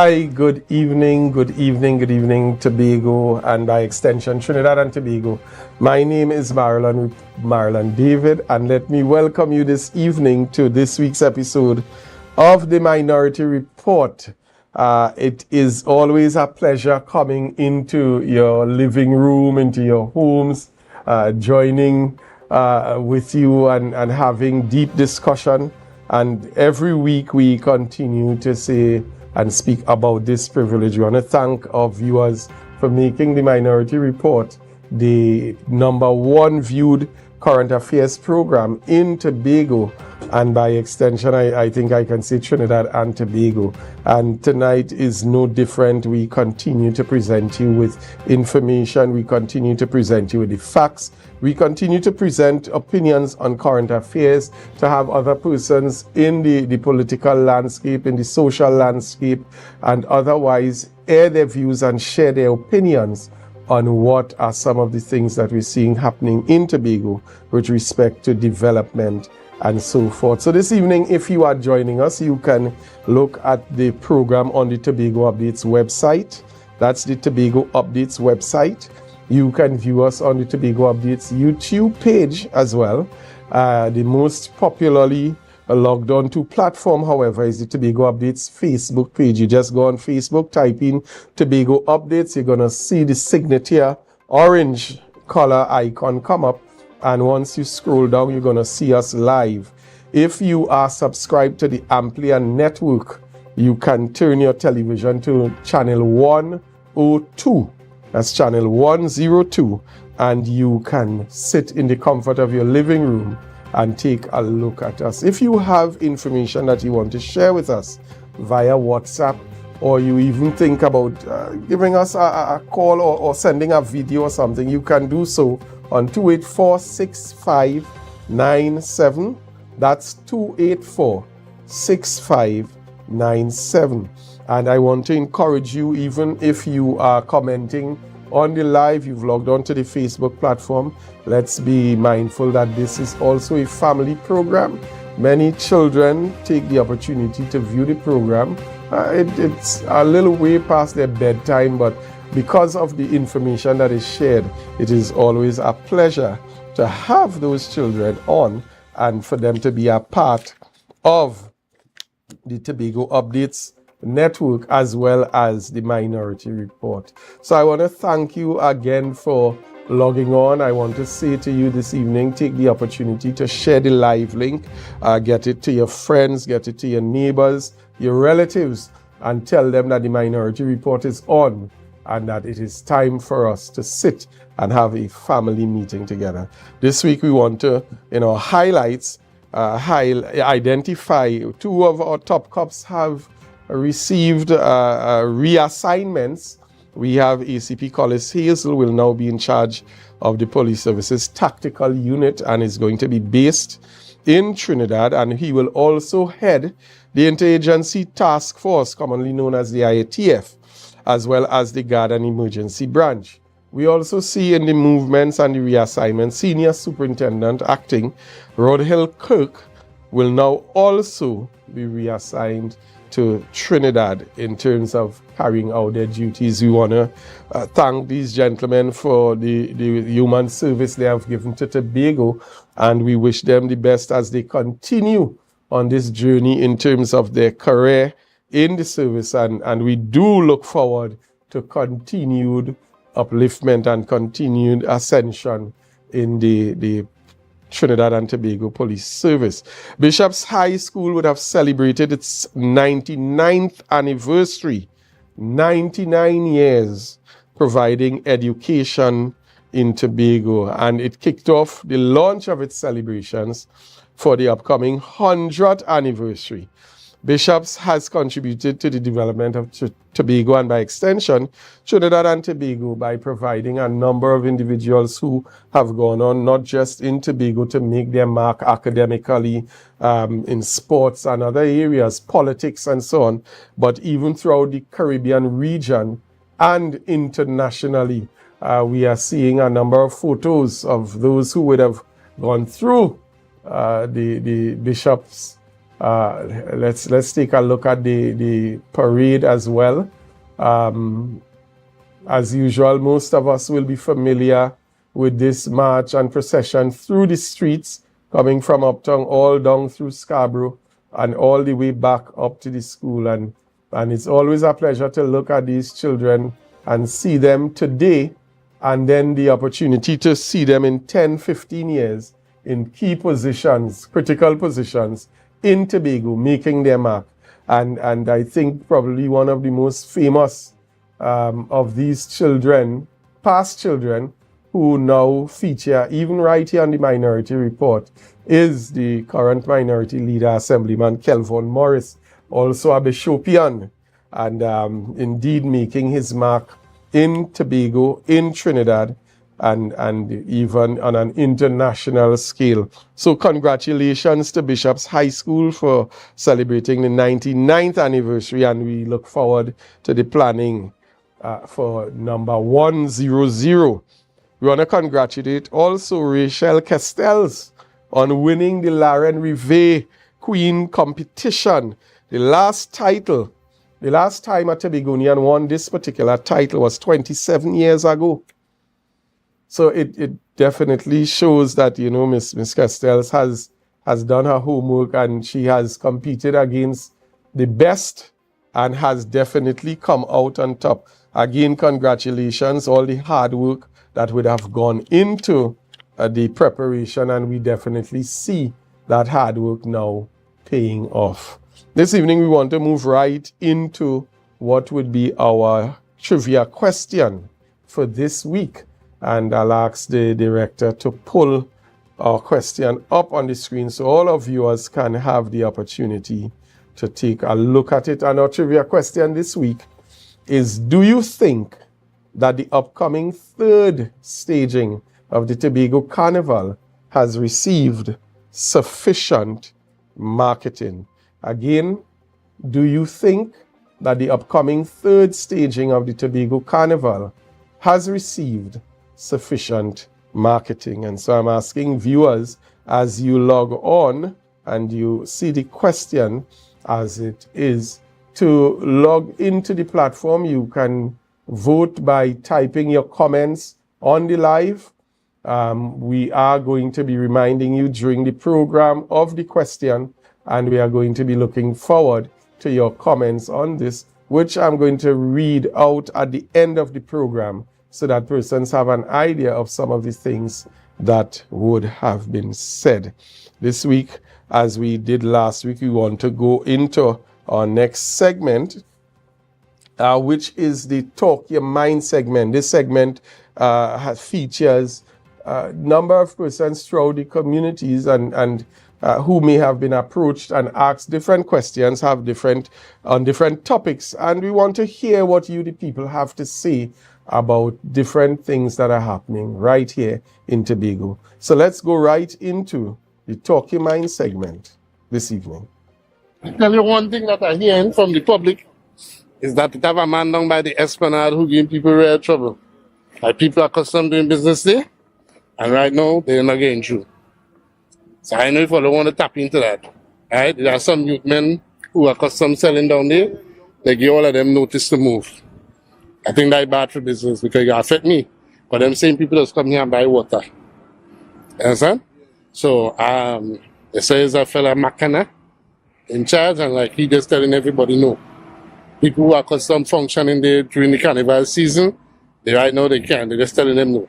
Hi, good evening, Tobago, and by extension, Trinidad and Tobago. My name is Marlon David, and let me welcome you this evening to this week's episode of the Minority Report. It is always a pleasure coming into your living room, into your homes, joining with you and having deep discussion. And every week we continue to say and speak about this privilege. We want to thank our viewers for making the Minority Report the #1 viewed current affairs program in Tobago, and by extension, I think I can say Trinidad and Tobago. And tonight is no different. We continue to present you with information. We continue to present you with the facts. We continue to present opinions on current affairs, to have other persons in the political landscape, in the social landscape, and otherwise air their views and share their opinions on what are some of the things that we're seeing happening in Tobago with respect to development and so forth. So this evening, if you are joining us, you can look at the program on the Tobago Updates website. That's the Tobago Updates website. You can view us on the Tobago Updates YouTube page as well. The most popularly logged on to platform, however, is the Tobago Updates Facebook page. You just go on Facebook, type in Tobago Updates. You're going to see the signature orange color icon come up. And once you scroll down, you're going to see us live. If you are subscribed to the Amplia network, you can turn your television to channel 102. That's channel 102. And you can sit in the comfort of your living room and take a look at us. If you have information that you want to share with us via WhatsApp, or you even think about giving us a call or sending a video or something, you can do so on 284-6597. That's 284-6597. And I want to encourage you, even if you are commenting on the live, you've logged on to the Facebook platform, let's be mindful that this is also a family program. Many children take the opportunity to view the program. It's a little way past their bedtime, but because of the information that is shared, it is always a pleasure to have those children on and for them to be a part of the Tobago Updates network as well as the Minority Report. So I want to thank you again for logging on. I want to say to you this evening, take the opportunity to share the live link, get it to your friends, get it to your neighbors, your relatives, and tell them that the Minority Report is on and that it is time for us to sit and have a family meeting together. This week we want to, identify two of our top cops have received reassignments. We have ACP Collis Hazel will now be in charge of the Police Services Tactical Unit and is going to be based in Trinidad, and he will also head the Interagency Task Force, commonly known as the IATF, as well as the Guard and Emergency Branch. We also see in the movements and the reassignments, Senior Superintendent Acting Rodhill Kirk will now also be reassigned to Trinidad in terms of carrying out their duties. We want to thank these gentlemen for the human service they have given to Tobago, and we wish them the best as they continue on this journey in terms of their career in the service, and we do look forward to continued upliftment and continued ascension in the Trinidad and Tobago Police Service. Bishop's High School would have celebrated its 99th anniversary, 99 years providing education in Tobago, and it kicked off the launch of its celebrations for the upcoming 100th anniversary. Bishop's has contributed to the development of Tobago and by extension Trinidad and Tobago by providing a number of individuals who have gone on not just in Tobago to make their mark academically, in sports and other areas, politics and so on, but even throughout the Caribbean region and internationally. We are seeing a number of photos of those who would have gone through the Bishop's Let's take a look at the parade as well. As usual, most of us will be familiar with this march and procession through the streets, coming from Uptown all down through Scarborough and all the way back up to the school. And it's always a pleasure to look at these children and see them today, and then the opportunity to see them in 10, 15 years in key positions, critical positions in Tobago, making their mark. And I think probably one of the most famous of these children, past children, who now feature even right here on the Minority Report, is the current Minority Leader, Assemblyman Kelvon Morris, also a Bishopian, and indeed making his mark in Tobago, in Trinidad, and even on an international scale. So congratulations to Bishop's High School for celebrating the 99th anniversary, and we look forward to the planning for number 100. We want to congratulate also Rachel Castells on winning the Lauren Rivet Queen competition. The last time a Tobagonian won this particular title was 27 years ago. So it definitely shows that, you know, Miss Castells has done her homework, and she has competed against the best and has definitely come out on top. Again, congratulations, all the hard work that would have gone into the preparation, and we definitely see that hard work now paying off. This evening, we want to move right into what would be our trivia question for this week. And I'll ask the director to pull our question up on the screen so all our viewers can have the opportunity to take a look at it. And our trivia question this week is, do you think that the upcoming third staging of the Tobago Carnival has received sufficient marketing? Again, do you think that the upcoming third staging of the Tobago Carnival has received sufficient marketing? And so I'm asking viewers, as you log on and you see the question as it is, to log into the platform. You can vote by typing your comments on the live. We are going to be reminding you during the program of the question, and we are going to be looking forward to your comments on this, which I'm going to read out at the end of the program so that persons have an idea of some of the things that would have been said. This week, as we did last week, we want to go into our next segment, which is the Talk Your Mind segment. This segment features a number of persons throughout the communities and who may have been approached and asked different questions, have different topics, and we want to hear what you, the people, have to say about different things that are happening right here in Tobago. So let's go right into the Talk Your Mind segment this evening. I tell you one thing that I hear from the public is that it have a man down by the Esplanade who giving people real trouble. Like people are accustomed doing business there, and right now they're not getting through. So I know if I don't want to tap into that, right? There are some youth men who are accustomed selling down there. They give all of them notice to move. I think that's bad for business because it affect me. But them same people just come here and buy water. You understand? So they say there's a fella Makana in charge, and like he just telling everybody no. People who are accustomed functioning there during the carnival season, they right now they can't. They're just telling them no.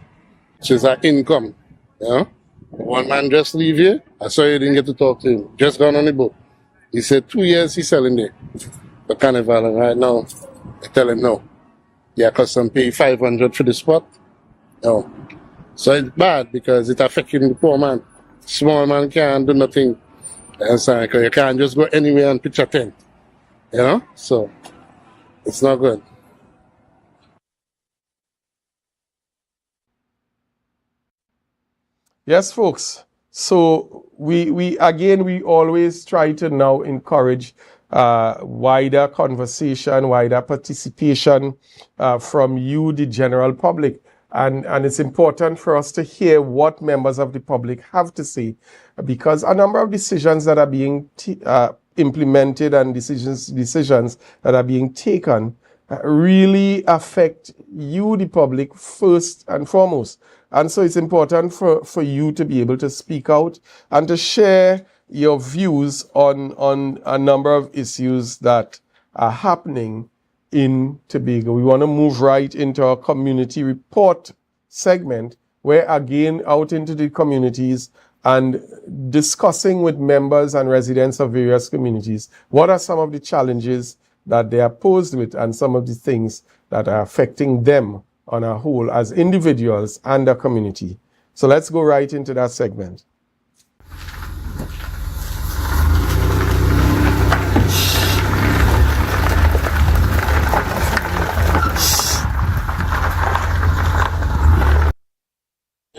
Which is our income. You know? One man just leave here. I saw you didn't get to talk to him. Just gone on the boat. He said 2 years he's selling there. The carnival, and right now they tell him no. Yeah, because some pay 500 for the spot. No. So it's bad because it affecting the poor man. Small man can't do nothing. Because you can't just go anywhere and pitch a tent. You know? So it's not good. Yes, folks. So we always try to now encourage wider conversation, wider participation from you, the general public. And it's important for us to hear what members of the public have to say, because a number of decisions that are being implemented and decisions that are being taken really affect you, the public, first and foremost. And so it's important for you to be able to speak out and to share your views on a number of issues that are happening in Tobago. We want to move right into our community report segment, where again out into the communities and discussing with members and residents of various communities what are some of the challenges that they are posed with and some of the things that are affecting them on a whole as individuals and a community. So let's go right into that segment.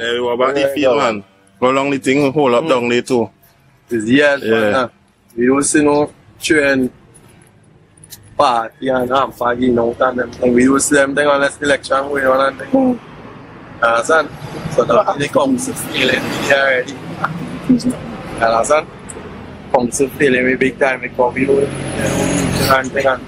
What about the field, man? How long the thing hold up down there too? It's years, man. We don't see no train party and faggy out and them thing. We don't see them thing unless the election going on and thing. Understand? So that they come to feeling already. Understand? Come to feeling me big time because we don't and thing and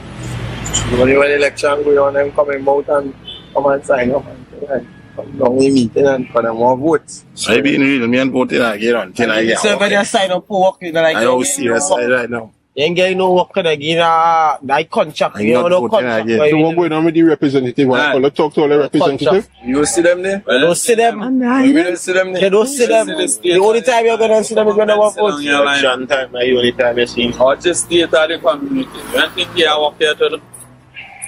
only when the election going on, them coming out and come and sign up and thing. Long meeting and for them more votes. I be in real, me and voting again until I get. So when you sign up for work, you like. I don't serious right now. You ain't getting no work again. That contract. I'm not voting again. So what going on with the representative? Let's talk to all the representative. You see them there? You don't see them. You don't see them there? You don't see them. The only time you're gonna see them is when they want votes. Election time, the only time you see. Or just state of the community. You don't think you are work here to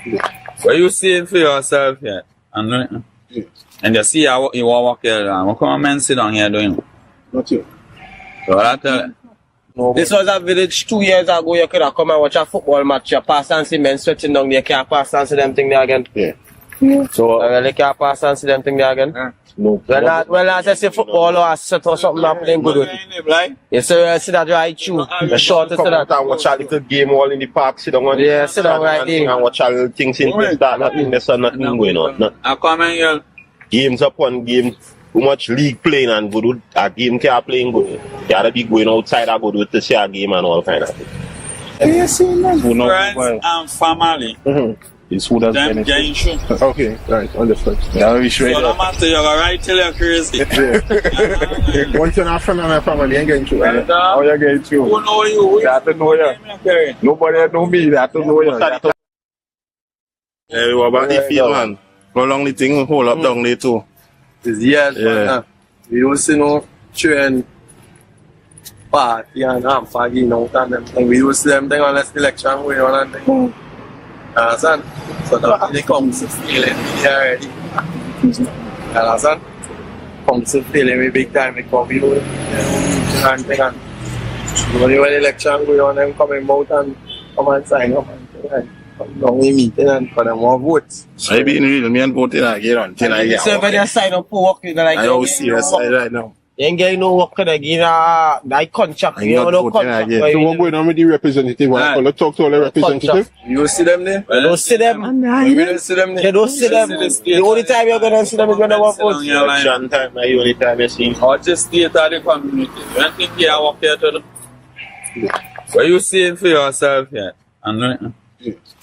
do? What you seeing for yourself here? And you see you walk here, what come on man sit down here doing? Not you. So I tell you. This was a village 2 years ago. You could have come and watch a football match. You pass and see men sweating down there. You can't pass and see them thing there again. Yeah. So you really can't pass and see them thing there again. No. Well, I say football or a set or something not playing good with it. You see that right through. The shortest of that. And watch a little game all in the park, sit down on Yeah, sit down right there. and watch a little things in that nothing there's nothing going on. I come and you Games upon games, too much league playing and good with a game can't playing good. You gotta be going outside and good with to see a game and all kind of things. friends and family. It's who does Them getting shoe. Okay, right, understood. Yeah, we sure. So no matter you're right till you're crazy. Once you're not from my family, you ain't getting through. How you getting through? Who know you? They have to know you. Nobody know me, they have to know you. What about the field, man? How long the thing hold up down there too? It's years, man. We don't see no train party and faggy out and them thing. We don't see them thing unless the election going on and thing. Understand? So that they come to feeling already. Understand? Come to feeling me big time because we don't and thing and only when the election going on, them coming out and come and sign up and thing. Long meeting and for them more votes. I be in real, me and voting again until I get. So when you sign up for work, you like. I don't serious right now. You ain't getting no work again. That contract. I'm not voting contract. again. So what going on with the representative? Let's talk to all the representative. You don't see them there? You don't see them. You don't see them there? You don't see them. The only time you're gonna see them is when they want votes. Election time, the only time you see. Or just state of the community. You don't think you are work here to do? What you seeing for yourself here?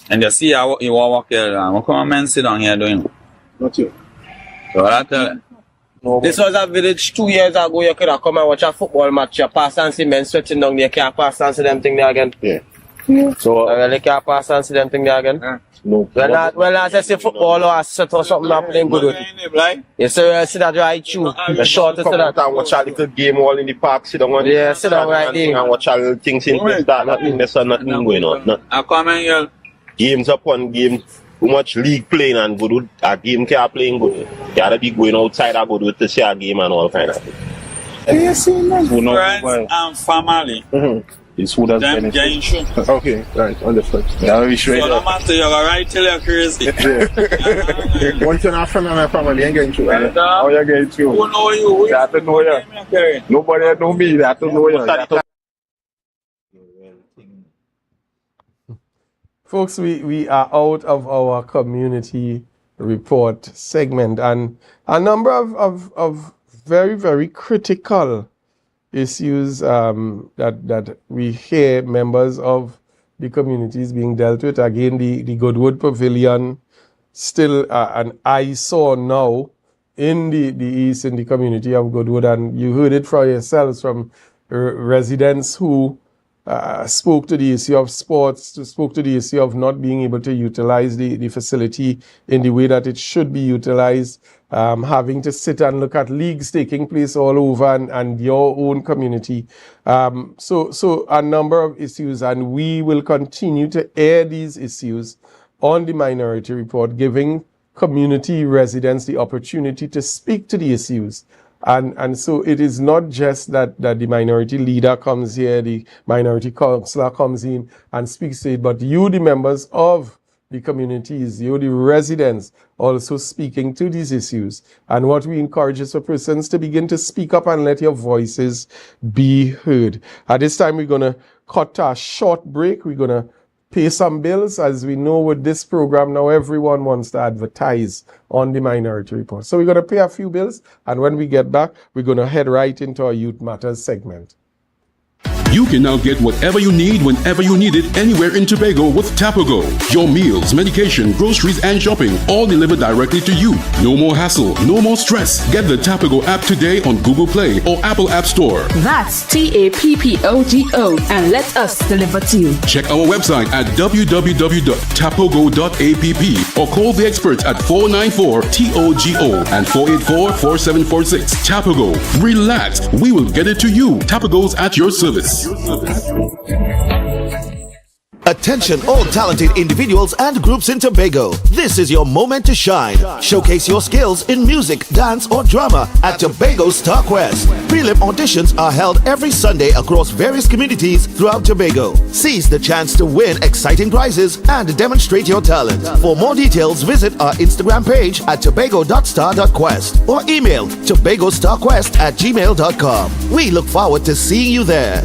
And you see you walk here, what come on man sit down here doing? Not you. So I tell you. This was a village 2 years ago. You could have come and watch a football match. You pass and see men sweating down there. You can't pass and see them thing there again. Yeah. So you really can't pass and see them thing there again. No. Well, I say football or a set or something not playing good with it. You see that right through. The shortest of that. And watch a little game all in the park, sit down on Yeah, sit down right there. and watch a little things in that nothing there's nothing going on. I come and you Games upon games, too much league playing and good with a game can't playing good. You gotta be going outside and good with to see a game and all kind of things. friends and family. It's who does Them getting shoe. Okay, right, understood. Yeah, we sure. So no matter you're right till you're crazy. Once you're not from my family, you ain't getting through. How you getting through? Who know you? They have to know you. Nobody know me, they have to know you. Folks, we are out of our community report segment, and a number of very, very critical issues that we hear members of the communities being dealt with. Again, the Goodwood Pavilion, still an eyesore now in the east, in the community of Goodwood, and you heard it for yourselves from residents who spoke to the issue of sports, spoke to the issue of not being able to utilize the facility in the way that it should be utilized, having to sit and look at leagues taking place all over and your own community. So a number of issues, and we will continue to air these issues on the Minority Report, giving community residents the opportunity to speak to the issues. And so it is not just that the minority leader comes here, the minority councillor comes in and speaks to it, but you, the members of the communities, you, the residents, also speaking to these issues. And what we encourage is for persons to begin to speak up and let your voices be heard. At this time, we're going to cut a short break. We're going to pay some bills. As we know with this program now, everyone wants to advertise on the Minority Report. So we're going to pay a few bills, and when we get back, we're going to head right into our Youth Matters segment. You can now get whatever you need whenever you need it anywhere in Tobago with Tapago. Your meals, medication, groceries, and shopping all delivered directly to you. No more hassle, no more stress. Get the Tapago app today on Google Play or Apple App Store. That's TAPPOGO, and let us deliver to you. Check our website at www.tapogo.app or call the experts at 494-TOGO and 484-4746. Tapago. Relax. We will get it to you. Tapago's at your service. Attention all talented individuals and groups in Tobago. This is your moment to shine. Showcase your skills in music, dance or drama at Tobago Star Quest. Prelim auditions are held every Sunday across various communities throughout Tobago. Seize the chance to win exciting prizes and demonstrate your talent. For more details, visit our Instagram page at tobago.star.quest or email tobagostarquest@gmail.com. We look forward to seeing you there.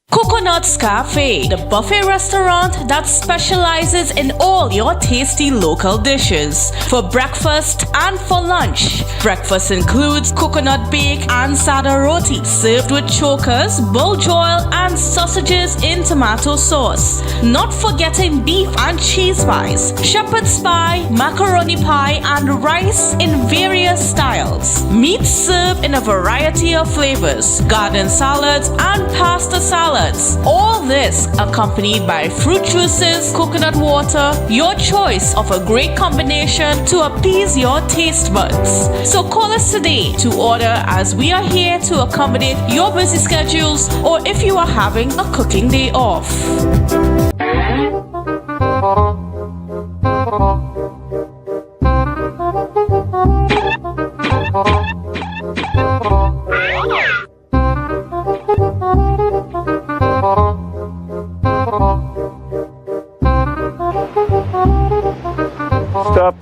Coconut's Cafe, the buffet restaurant that specializes in all your tasty local dishes for breakfast and for lunch. Breakfast includes coconut bake and sada roti served with chokers, buljoil and sausages in tomato sauce. Not forgetting beef and cheese pies, shepherd's pie, macaroni pie and rice in various styles. Meat served in a variety of flavors, garden salads and pasta salads. All this accompanied by fruit juices, coconut water, your choice of a great combination to appease your taste buds. So call us today to order, as we are here to accommodate your busy schedules or if you are having a cooking day off.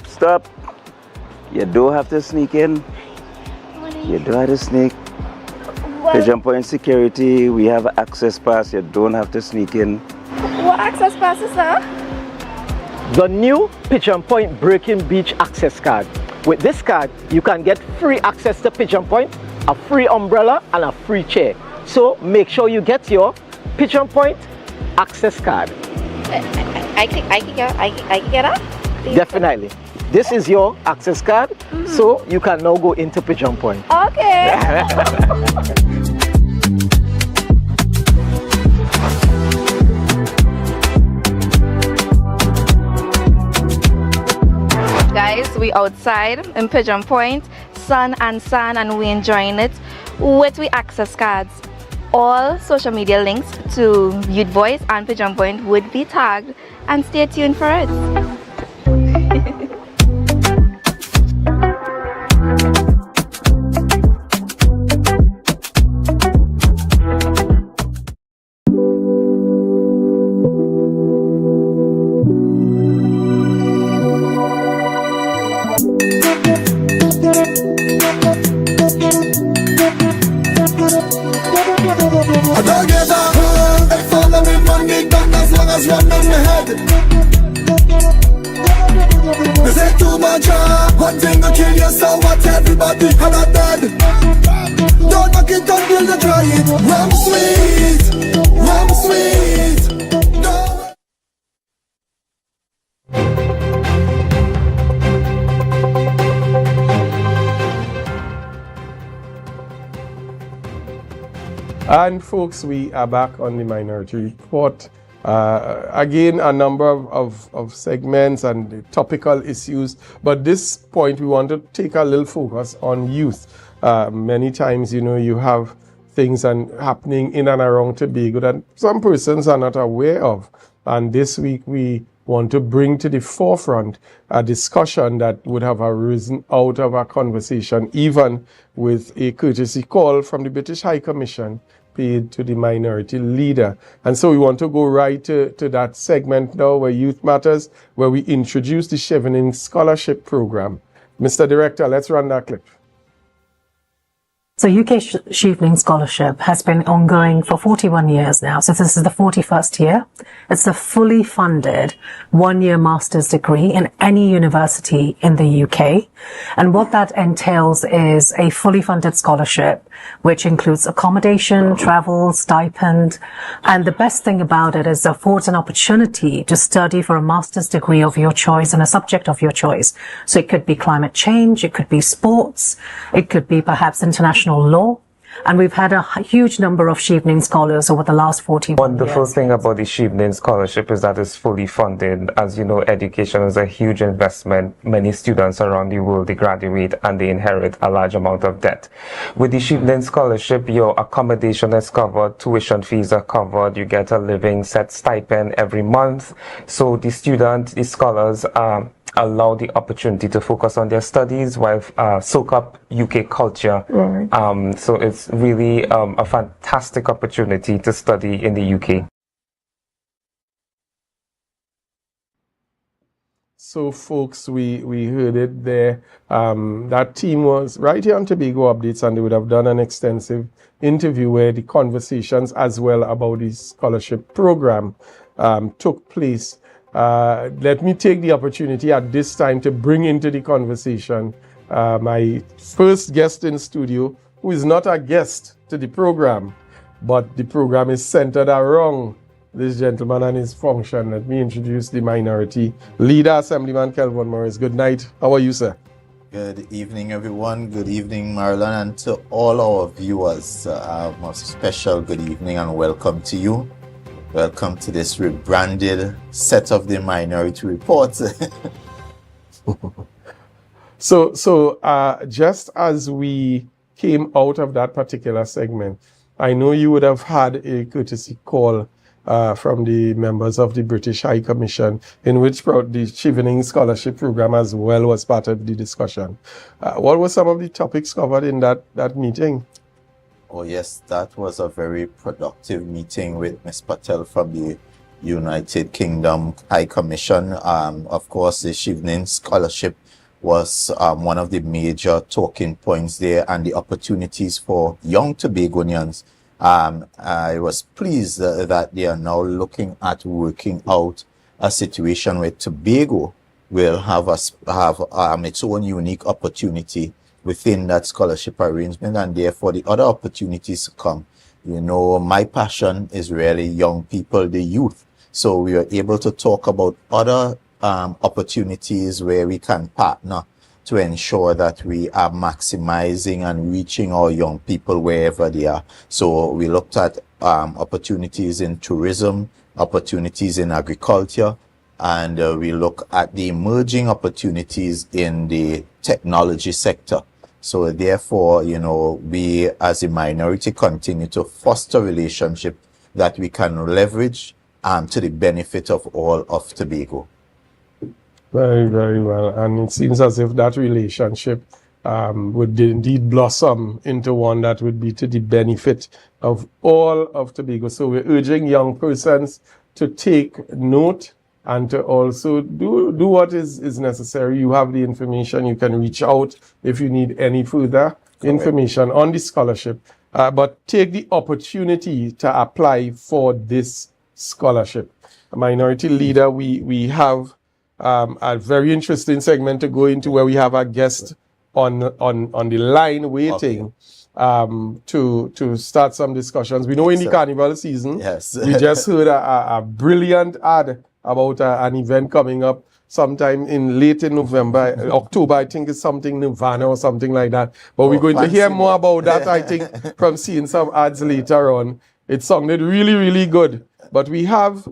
Stop. You don't have to sneak in. You don't have to sneak. Pigeon Point security, we have access pass. You don't have to sneak in. What access pass is that? The new Pigeon Point Breaking Beach access card. With this card, you can get free access to Pigeon Point, a free umbrella and a free chair. So make sure you get your Pigeon Point access card. I can get that? Definitely. This is your access card, so you can now go into Pigeon Point. Okay. Guys, we outside in Pigeon Point, sun and sun, and we enjoying it with we access cards. All social media links to Youth Voice and Pigeon Point would be tagged, and stay tuned for it. I don't get that. Hey, follow me, man, big back as long as one on my head. dead. They say too much, one thing will kill you, so what everybody holla dead. Don't knock it until you try it. Rum sweet, rum sweet. No. And folks, we are back on the Minority Report. Again, a number of segments and topical issues, but this point we want to take a little focus on youth. Many times, you have things happening in and around Tobago that some persons are not aware of. And this week we want to bring to the forefront a discussion that would have arisen out of a conversation, even with a courtesy call from the British High Commission paid to the minority leader. And so we want to go right to that segment now where Youth Matters, where we introduce the Chevening Scholarship Program. Mr. Director, let's run that clip. So UK Chevening Scholarship has been ongoing for 41 years now. So this is the 41st year. It's a fully funded one-year master's degree in any university in the UK. And what that entails is a fully funded scholarship, which includes accommodation, travel, stipend. And the best thing about it is it affords an opportunity to study for a master's degree of your choice in a subject of your choice. So it could be climate change, it could be sports, it could be perhaps international law, and we've had a huge number of Chevening scholars over the last 41 Wonderful years. thing about the Chevening Scholarship is that it's fully funded. As you know, education is a huge investment. Many students around the world, they graduate and they inherit a large amount of debt. With the Chevening Scholarship, your accommodation is covered, tuition fees are covered, you get a living set stipend every month. So the scholars allow the opportunity to focus on their studies while soak up UK culture. Right. So it's really a fantastic opportunity to study in the UK. So folks, we heard it there. That team was right here on Tobago Updates, and they would have done an extensive interview where the conversations as well about the scholarship program took place. Let me take the opportunity at this time to bring into the conversation my first guest in studio, who is not a guest to the program, but the program is centered around this gentleman and his function. Let me introduce the minority leader, Assemblyman Kelvin Morris. Good night. How are you, sir? Good evening, everyone. Good evening, Marlon, and to all our viewers, a special good evening and welcome to you. Welcome to this rebranded set of the Minority Report. So just as we came out of that particular segment, I know you would have had a courtesy call from the members of the British High Commission, in which the Chevening Scholarship Program as well was part of the discussion. What were some of the topics covered in that meeting? Oh yes, that was a very productive meeting with Ms. Patel from the United Kingdom High Commission. Of course, the Chevening Scholarship was one of the major talking points there, and the opportunities for young Tobagonians. I was pleased that they are now looking at working out a situation where Tobago will have its own unique opportunity within that scholarship arrangement, and therefore the other opportunities to come. You know, my passion is really young people, the youth. So we are able to talk about other opportunities where we can partner to ensure that we are maximizing and reaching our young people wherever they are. So we looked at opportunities in tourism, opportunities in agriculture, and we look at the emerging opportunities in the technology sector. So therefore, you know, we as a minority continue to foster relationship that we can leverage to the benefit of all of Tobago. Very, very well. And it seems as if that relationship would indeed blossom into one that would be to the benefit of all of Tobago. So we're urging young persons to take note and to also do what is necessary. You have the information. You can reach out if you need any further information on the scholarship. But take the opportunity to apply for this scholarship. Minority Leader, we have a very interesting segment to go into where we have a guest on the line waiting to start some discussions. We know in the carnival season, we just heard a brilliant ad about an event coming up sometime late in November, October, I think it's something Nirvana or something like that. But we're going to hear more about that, I think, from seeing some ads later on. It sounded really, really good. But we have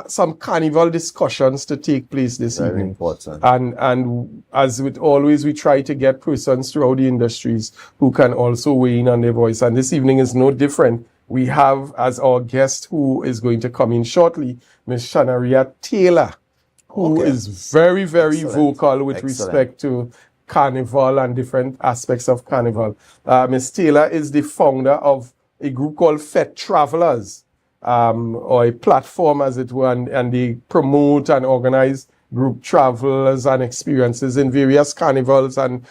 some carnival discussions to take place this evening. Very important. And as with always, we try to get persons throughout the industries who can also weigh in on their voice. And this evening is no different. We have as our guest who is going to come in shortly, Ms. Shanaria Taylor, who is very, very vocal with respect to carnival and different aspects of carnival. Ms. Taylor is the founder of a group called Fet Travelers, or a platform as it were, and they promote and organize group travels and experiences in various carnivals and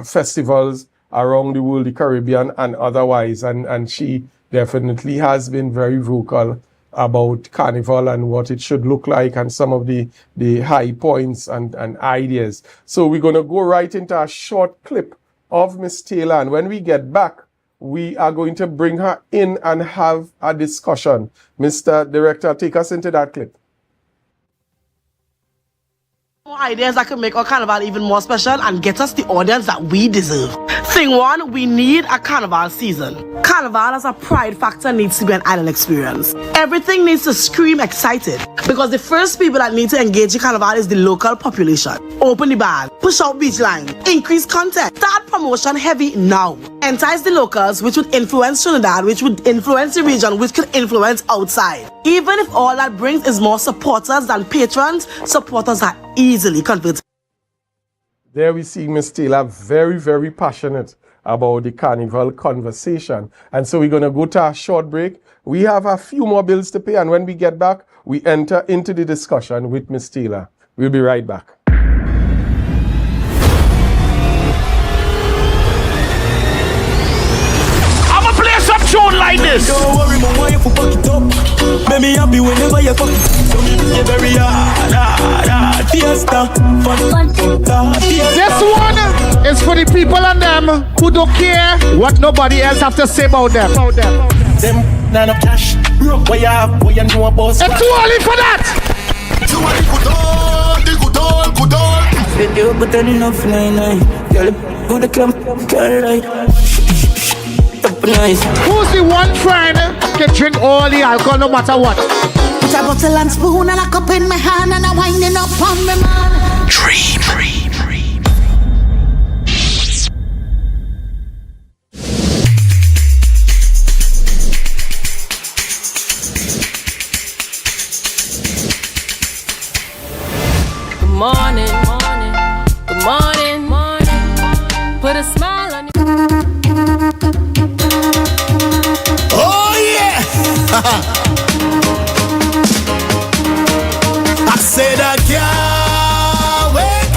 festivals around the world, the Caribbean and otherwise. And she definitely has been very vocal about carnival and what it should look like and some of the high points and ideas. So we're going to go right into a short clip of Ms. Taylor, and when we get back, we are going to bring her in and have a discussion. Mr. Director, take us into that clip. More ideas that can make our carnival even more special and get us the audience that we deserve. Thing one, we need a carnival season. Carnival as a pride factor needs to be an island experience. Everything needs to scream excited because the first people that need to engage in carnival is the local population. Open the bar, push out beach line, increase content, start promotion heavy now. Entice the locals, which would influence Trinidad, which would influence the region, which could influence outside. Even if all that brings is more supporters than patrons, supporters are easily converted. There we see Ms. Taylor very, very passionate about the carnival conversation. And so we're going to go to a short break. We have a few more bills to pay, and when we get back, we enter into the discussion with Ms. Taylor. We'll be right back. I'ma play some tune like this. Don't worry, my wife will fuck it up. Make me happy whenever you fuck it. So me be very hard, fiesta, fun. This one is for the people and them who don't care what nobody else have to say about them. Them none of cash, what you have, what you know about. It's too early for that. Too early, good on. They do but then enough 9-9. Girl, go the club, girl right. Nice. Who's the one friend can drink all the alcohol no matter what? Put a bottle and spoon and a cup in my hand and I'm winding up on me man. Dream. Good morning, good morning. Put a smile on your... I said I can't wait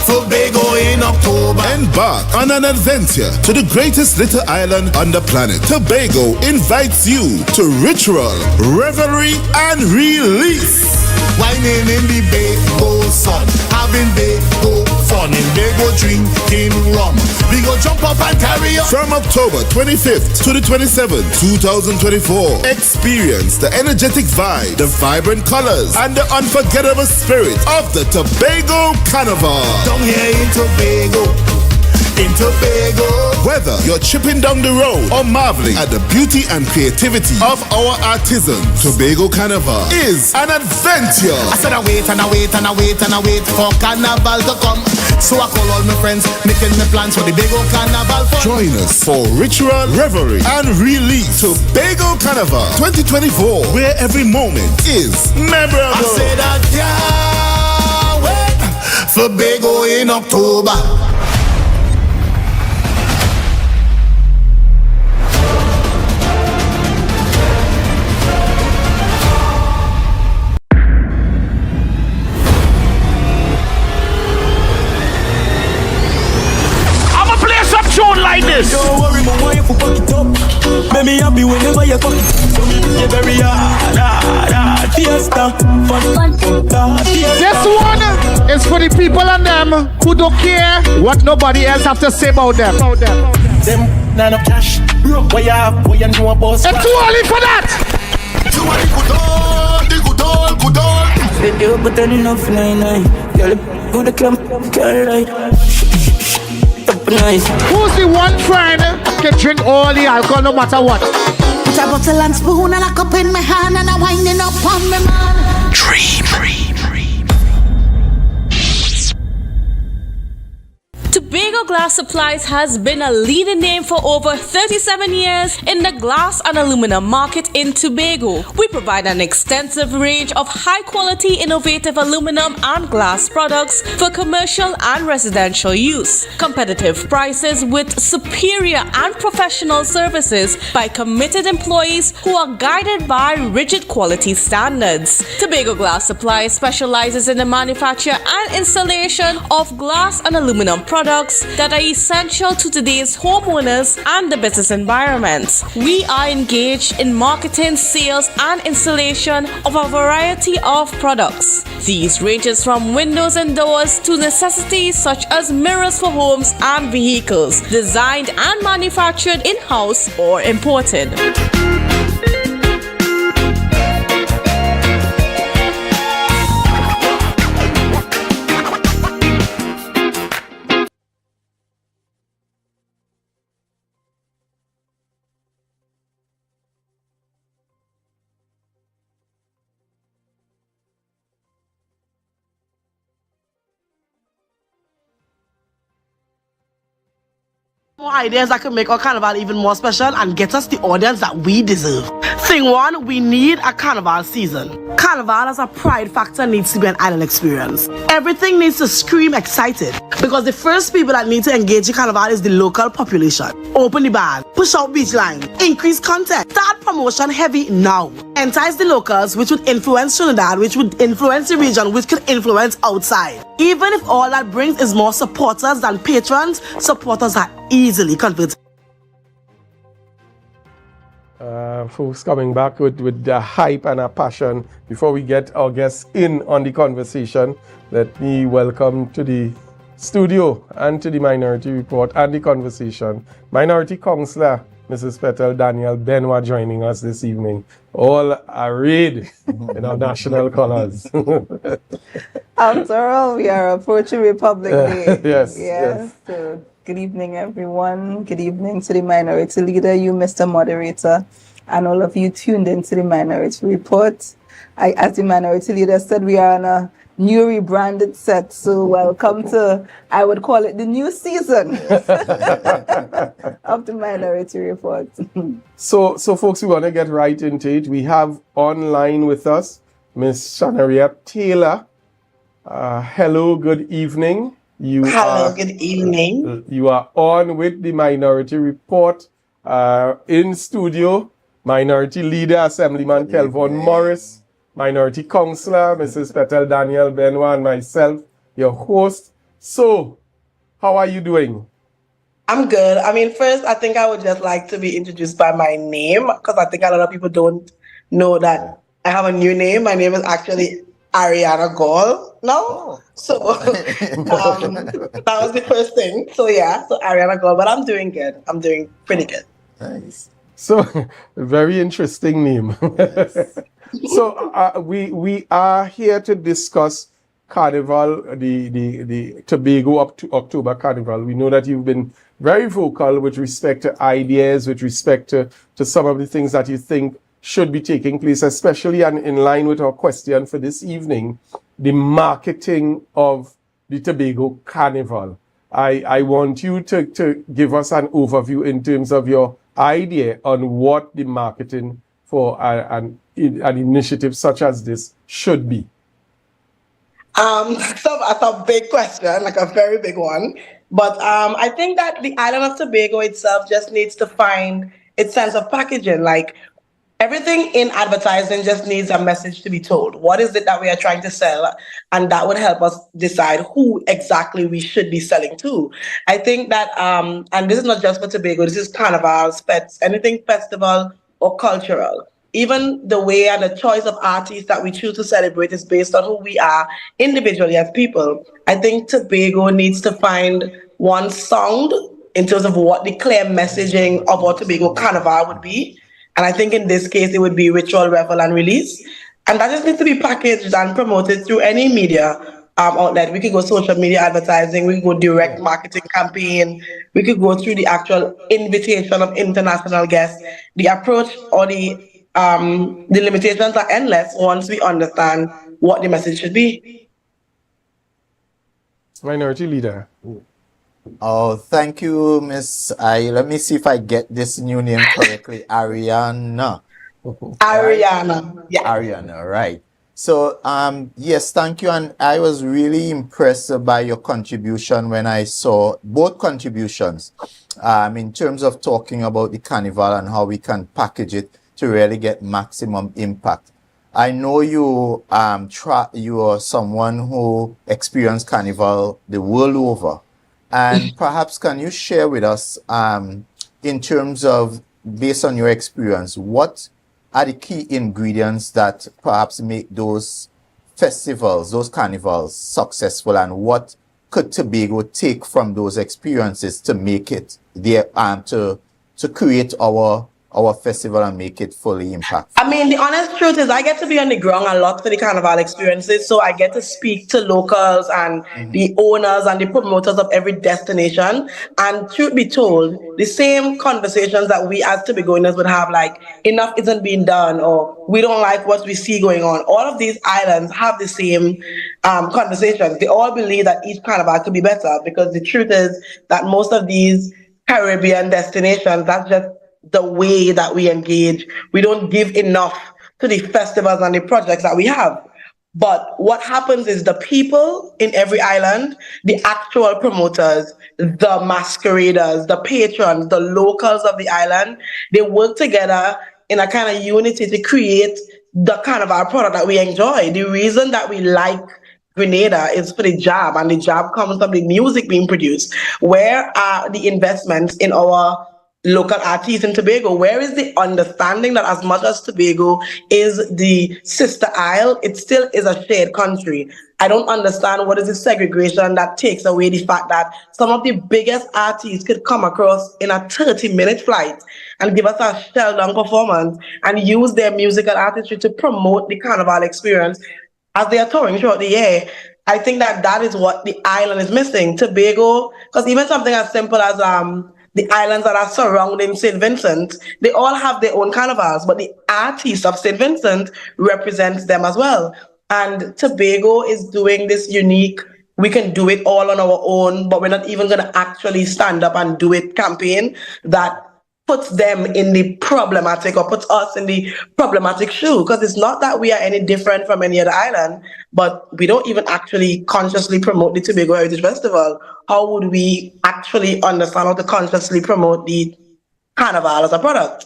for Tobago in October. Embark on an adventure to the greatest little island on the planet. Tobago invites you to ritual, revelry, and release. Whining in the Bago sun, having Bago fun, and Bago drinking rum. We go jump up and carry on. From October 25th to the 27th, 2024, experience the energetic vibe, the vibrant colors, and the unforgettable spirit of the Tobago Carnival. Down here in Tobago. Whether you're tripping down the road or marveling at the beauty and creativity of our artisans, Tobago Carnival is an adventure. I said I wait and I wait and I wait and I wait for Carnival to come. So I call all my friends, making my plans for the Tobago Carnival fun. Join us for ritual, revelry, and release. Tobago Carnival 2024, where every moment is memorable. I said I can't wait for Tobago in October. Like this. Don't worry, my wife will fuck it up. Make me happy whenever you fuck it. So me be very hard, fiesta. This one is for the people and them who don't care what nobody else have to say about them. Them none of cash, broke where you have, where you know about. It's too early for that. You want the good on. They do, but then enough 9-9. Girl, go to club, girl, right. Nice. Who's the one friend can drink all the alcohol no matter what? Put a bottle and spoon and a cup in my hand and a winding up on me man. Dream. Tobago Glass Supplies has been a leading name for over 37 years in the glass and aluminum market in Tobago. We provide an extensive range of high-quality, innovative aluminum and glass products for commercial and residential use. Competitive prices with superior and professional services by committed employees who are guided by rigid quality standards. Tobago Glass Supplies specializes in the manufacture and installation of glass and aluminum products that are essential to today's homeowners and the business environment. We are engaged in marketing, sales, and installation of a variety of products. These ranges from windows and doors to necessities such as mirrors for homes and vehicles, designed and manufactured in-house or imported. More ideas that can make our carnival even more special and get us the audience that we deserve. Thing one, we need a carnival season. Carnival as a pride factor needs to be an island experience. Everything needs to scream excited because the first people that need to engage in carnival is the local population. Open the bar, push out beach line, increase content, start promotion heavy now. Entice the locals, which would influence Trinidad, which would influence the region, which could influence outside. Even if all that brings is more supporters than patrons, supporters are easily converted. Folks coming back with the hype and a passion. Before we get our guests in on the conversation, let me welcome to the studio and to the Minority Report and the conversation Minority Councillor Mrs. Petal Daniel Benoit joining us this evening, all arrayed in our national colours. After all, we are approaching Republic Day. Yes. So good evening, everyone. Good evening to the Minority Leader, you, Mr. Moderator, and all of you tuned into the Minority Report. As the Minority Leader said, we are on a new rebranded set. So welcome to, I would call it the new season of the Minority Report. So folks, we want to get right into it. We have online with us Miss Shanaria Taylor. Hello, good evening. Good evening. You are on with the Minority Report. In studio, Minority Leader, Assemblyman Kelvin Morris, Minority Councillor, Mrs. Petal Daniel Benoit, and myself, your host. So, how are you doing? I'm good. I mean, first, I think I would just like to be introduced by my name, because I think a lot of people don't know that I have a new name. My name is actually Ariana Gall now. So that was the first thing. So Ariana Gall, but I'm doing good. I'm doing pretty good. Nice. So, very interesting name. So we are here to discuss Carnival, the Tobago up to October Carnival. We know that you've been very vocal with respect to ideas, with respect to some of the things that you think should be taking place, especially and in line with our question for this evening, the marketing of the Tobago Carnival. I want you to give us an overview in terms of your idea on what the marketing for an initiative such as this should be. So that's a big question, like a very big one. But I think that the island of Tobago itself just needs to find its sense of packaging. Like everything in advertising just needs a message to be told. What is it that we are trying to sell? And that would help us decide who exactly we should be selling to. I think that, and this is not just for Tobago, this is carnivals, pets, anything festival or cultural. even the way and the choice of artists that we choose to celebrate is based on who we are individually as people. I think Tobago needs to find one sound in terms of what the clear messaging of what Tobago Carnival would be. And I think in this case, it would be ritual, revel, and release. And that just needs to be packaged and promoted through any media outlet. We could go social media advertising, we could go direct marketing campaign, we could go through the actual invitation of international guests. The approach or the limitations are endless once we understand what the message should be. Minority Leader. Oh, thank you, Miss. Let me see if I get this new name correctly. Ariana. Ariana. Yeah. Ariana, right. So, yes, thank you. And I was really impressed by your contribution when I saw both contributions in terms of talking about the carnival and how we can package it to really get maximum impact. I know you you are someone who experienced carnival the world over. And perhaps can you share with us, in terms of, based on your experience, what are the key ingredients that perhaps make those festivals, those carnivals successful, and what could Tobago take from those experiences to make it there, to create our festival and make it fully impactful? I mean, the honest truth is I get to be on the ground a lot for the carnival experiences, so I get to speak to locals and the owners and the promoters of every destination. And truth be told, the same conversations that we as Tobagoans would have, like, enough isn't being done, or we don't like what we see going on. All of these islands have the same conversations. They all believe that each carnival could be better, because the truth is that most of these Caribbean destinations, that's just the way that we engage. We don't give enough to the festivals and the projects that we have. But what happens is the people in every island, the actual promoters, the masqueraders, the patrons, the locals of the island, they work together in a kind of unity to create the carnival product that we enjoy. The reason that we like Grenada is for the job, and the job comes from the music being produced. Where are the investments in our local artists in Tobago? Where is the understanding that as much as Tobago is the sister isle, it still is a shared country? I don't understand what is the segregation that takes away the fact that some of the biggest artists could come across in a 30-minute flight and give us a shell-down performance and use their musical artistry to promote the carnival experience as they are touring throughout the year. I think that that is what the island is missing. Tobago, because even something as simple as the islands that are surrounding St. Vincent, they all have their own carnivals, but the artists of St. Vincent represents them as well. And Tobago is doing this unique, we can do it all on our own, but we're not even going to actually stand up and do it campaign that puts them in the problematic, or puts us in the problematic shoe. Because it's not that we are any different from any other island, but we don't even actually consciously promote the Tobago Heritage Festival. How would we actually understand how to consciously promote the carnival as a product?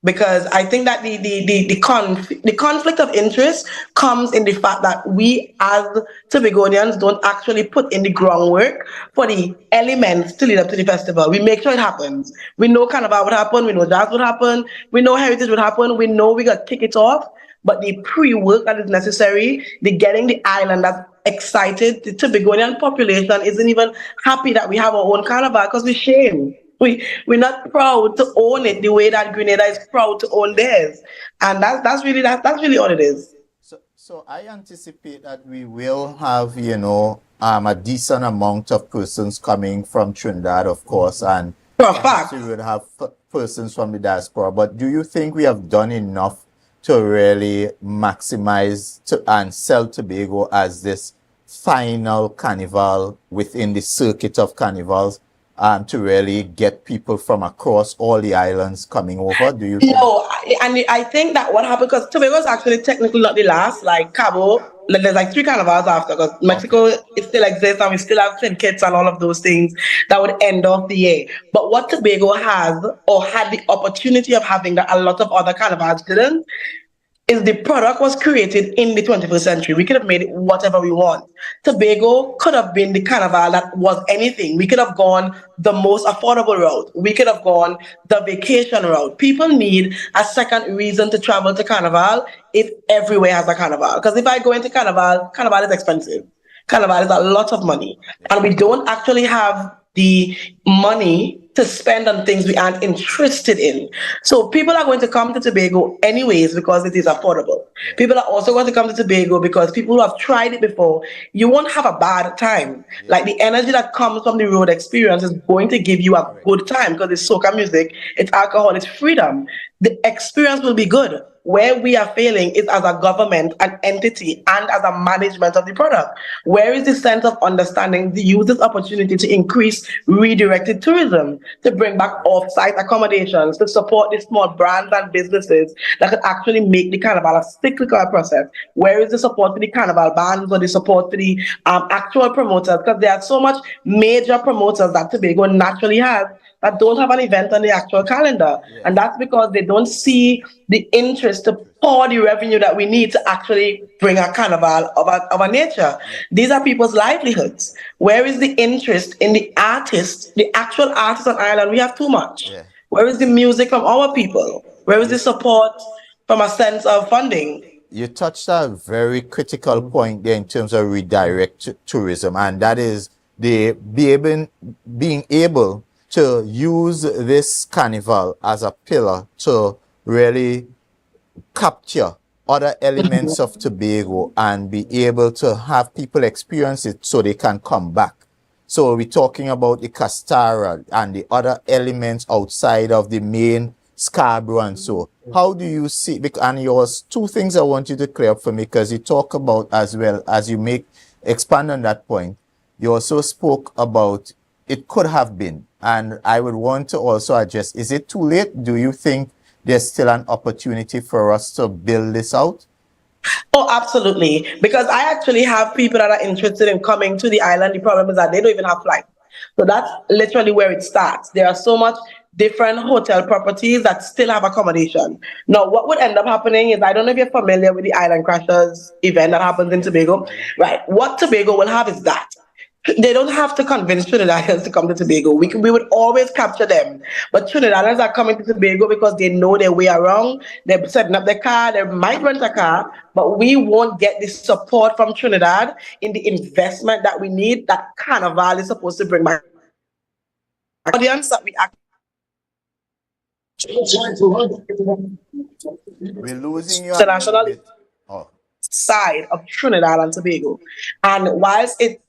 Because I think that the conflict of interest comes in the fact that we as Tobagonians don't actually put in the groundwork for the elements to lead up to the festival. We make sure it happens. We know carnival would happen, we know jazz would happen, we know heritage would happen, we know we got to kick it off, but the pre-work that is necessary, the getting the island that's excited, the Tobagonian population isn't even happy that we have our own carnival because we're ashamed. We're not proud to own it the way that Grenada is proud to own theirs, and that's really all it is. So I anticipate that we will have, a decent amount of persons coming from Trinidad, of course, and for a fact we would have persons from the diaspora. But do you think we have done enough to really maximize and sell Tobago as this final carnival within the circuit of carnivals? To really get people from across all the islands coming over? Do you think? No, and I think that what happened, because Tobago is actually technically not the last, like Cabo, there's like 3 carnivals after, because Mexico, it still exists, and we still have St. Kitts and all of those things that would end off the year. But what Tobago has, or had the opportunity of having that a lot of other carnivals didn't, is the product was created in the 21st century. We could have made it whatever we want. Tobago could have been the carnival that was anything. We could have gone the most affordable route. We could have gone the vacation route. People need a second reason to travel to carnival if everywhere has a carnival. Because if I go into carnival, carnival is expensive. Carnival is a lot of money. And we don't actually have the money to spend on things we aren't interested in. So people are going to come to Tobago anyways because it is affordable. People are also going to come to Tobago because people who have tried it before, you won't have a bad time. Like the energy that comes from the road experience is going to give you a good time because it's soca music, it's alcohol, it's freedom. The experience will be good. Where we are failing is as a government, an entity, and as a management of the product. Where is the sense of understanding to use this opportunity to increase redirected tourism, to bring back off-site accommodations, to support the small brands and businesses that could actually make the carnival a cyclical process? Where is the support for the carnival bands or the support for the actual promoters? Because there are so much major promoters that Tobago naturally has that don't have an event on the actual calendar. And that's because they don't see the interest to pour the revenue that we need to actually bring a carnival of a nature. These are people's livelihoods. Where is the interest in the artists, the actual artists on Ireland? We have too much. Where is the music from our people? Where is the support from a sense of funding? You touched a very critical point there in terms of redirect tourism, and that is being able to use this carnival as a pillar to really capture other elements of Tobago and be able to have people experience it so they can come back. So we're talking about the Castara and the other elements outside of the main Scarborough and so. How do you see, and yours, two things I want you to clear up for me, because you talk about, as well as you expand on that point, you also spoke about it could have been. And I would want to also address, is it too late? Do you think there's still an opportunity for us to build this out? Oh, absolutely. Because I actually have people that are interested in coming to the island. The problem is that they don't even have flights. So that's literally where it starts. There are so much different hotel properties that still have accommodation. Now, what would end up happening is, I don't know if you're familiar with the Island Crashers event that happens in Tobago. Right. What Tobago will have is that they don't have to convince Trinidadians to come to Tobago. We would always capture them. But Trinidadians are coming to Tobago because they know their way around. They're setting up their car. They might rent a car. But we won't get the support from Trinidad in the investment that we need, that Carnival is supposed to bring back. Audience that we actually... We're losing you international side of Trinidad and Tobago. And whilst it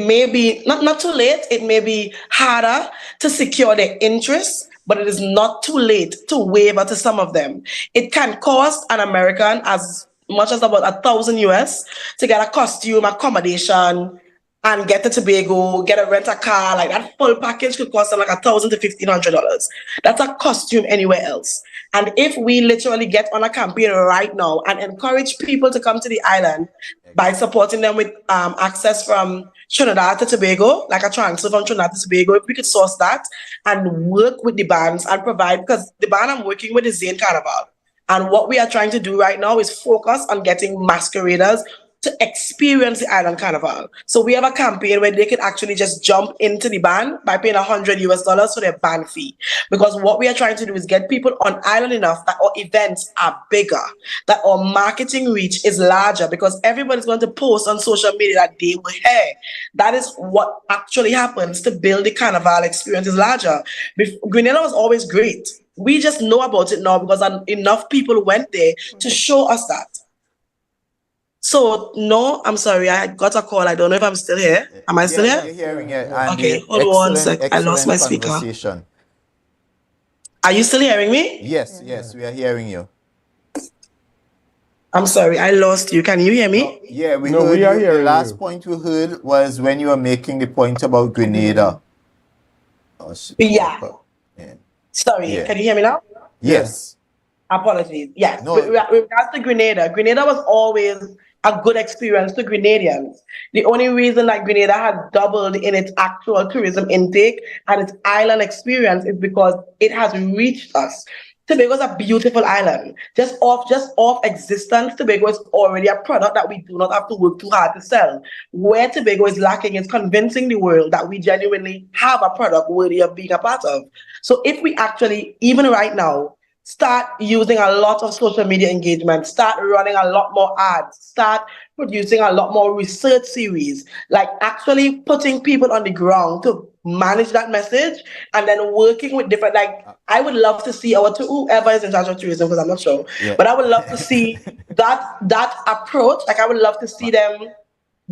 may be not too late, it may be harder to secure their interests, but it is not too late to waiver to some of them. It can cost an American as much as about $1,000 US to get a costume, accommodation, and get to Tobago, get a rent a car. Like that full package could cost them like $1,000 to $1,500. That's a costume anywhere else. And if we literally get on a campaign right now and encourage people to come to the island by supporting them with access from Trinidad to Tobago, like a transfer from Trinidad to Tobago, if we could source that and work with the bands and provide, because the band I'm working with is Zane Carnival. And what we are trying to do right now is focus on getting masqueraders to experience the Island Carnival. So we have a campaign where they can actually just jump into the band by paying $100 US for their band fee. Because what we are trying to do is get people on island enough that our events are bigger, that our marketing reach is larger, because everybody's going to post on social media that they were here. That is what actually happens to build the Carnival experience is larger. Grenada was always great. We just know about it now because enough people went there to show us that. So, no, I'm sorry, I got a call. I don't know if I'm still here. Am I still here? You're hearing it. Okay, hold on 1 sec. I lost my speaker. Are you still hearing me? Yes, we are hearing you. I'm sorry, I lost you. Can you hear me? Yeah, we are hearing you. The last point we heard was when you were making the point about Grenada. Yeah. Sorry, can you hear me now? Yes. Apologies. Yes. With regards to Grenada, Grenada was always a good experience to Grenadians. The only reason that Grenada has doubled in its actual tourism intake and its island experience is because it has reached us. Tobago is a beautiful island. Just off existence, Tobago is already a product that we do not have to work too hard to sell. Where Tobago is lacking is convincing the world that we genuinely have a product worthy of being a part of. So if we actually, even right now, start using a lot of social media engagement, start running a lot more ads, start producing a lot more research series, like actually putting people on the ground to manage that message, and then working with different, like I would love to see whoever is in charge of tourism, because I'm not sure, but I would love to see that approach. Like I would love to see them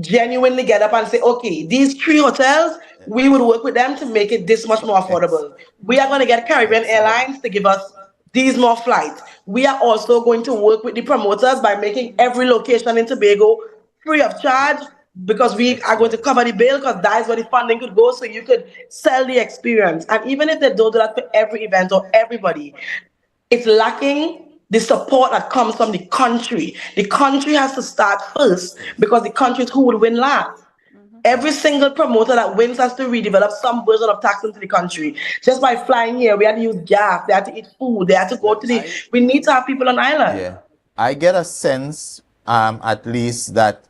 genuinely get up and say, okay, these 3 hotels, we would work with them to make it this much more affordable. We are going to get Caribbean Airlines to give us these more flights. We are also going to work with the promoters by making every location in Tobago free of charge, because we are going to cover the bill, because that is where the funding could go, so you could sell the experience. And even if they don't do that for every event or everybody, it's lacking the support that comes from the country. The country has to start first, because the country is who would win last. Every single promoter that wins has to redevelop some version of tax into the country. Just by flying here, we had to use gas, they had to eat food, they had to go to we need to have people on island. Yeah, I get a sense, at least, that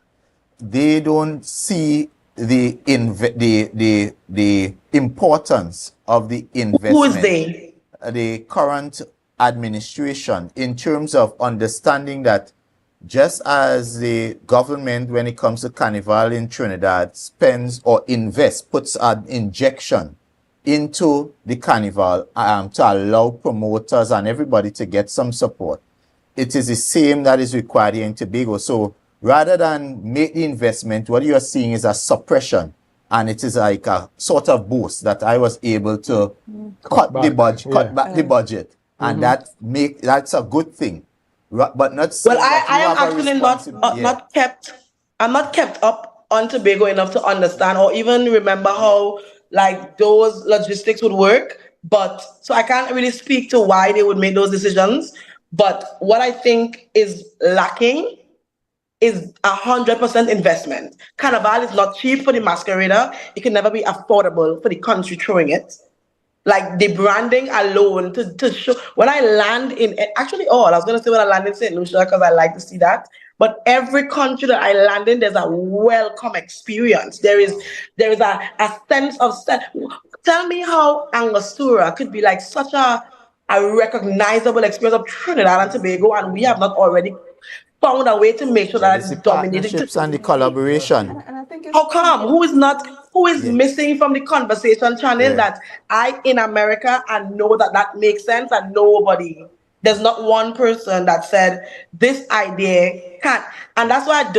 they don't see the importance of the investment. Who is they? The current administration, in terms of understanding that just as the government, when it comes to Carnival in Trinidad, spends or invests, puts an injection into the Carnival to allow promoters and everybody to get some support, it is the same that is required here in Tobago. So rather than make the investment, what you are seeing is a suppression. And it is like a sort of boost that I was able to cut back the budget. And that's a good thing. But not well, I am actually I'm not kept up on Tobago enough to understand or even remember how like those logistics would work. But so I can't really speak to why they would make those decisions. But what I think is lacking is 100% investment. Carnival is not cheap for the masquerader. It can never be affordable for the country throwing it. Like the branding alone to show, when I land in, actually I was going to say when I land in St. Lucia, because I like to see that, but every country that I land in, there's a welcome experience. There is a sense of, tell me how Angostura could be like such a recognizable experience of Trinidad and Tobago, and we have not already found a way to make sure that it's dominated. And the collaboration. How come? Who is missing from the conversation channel that I in America and know that makes sense, and nobody, there's not one person that said this idea can't. And that's why I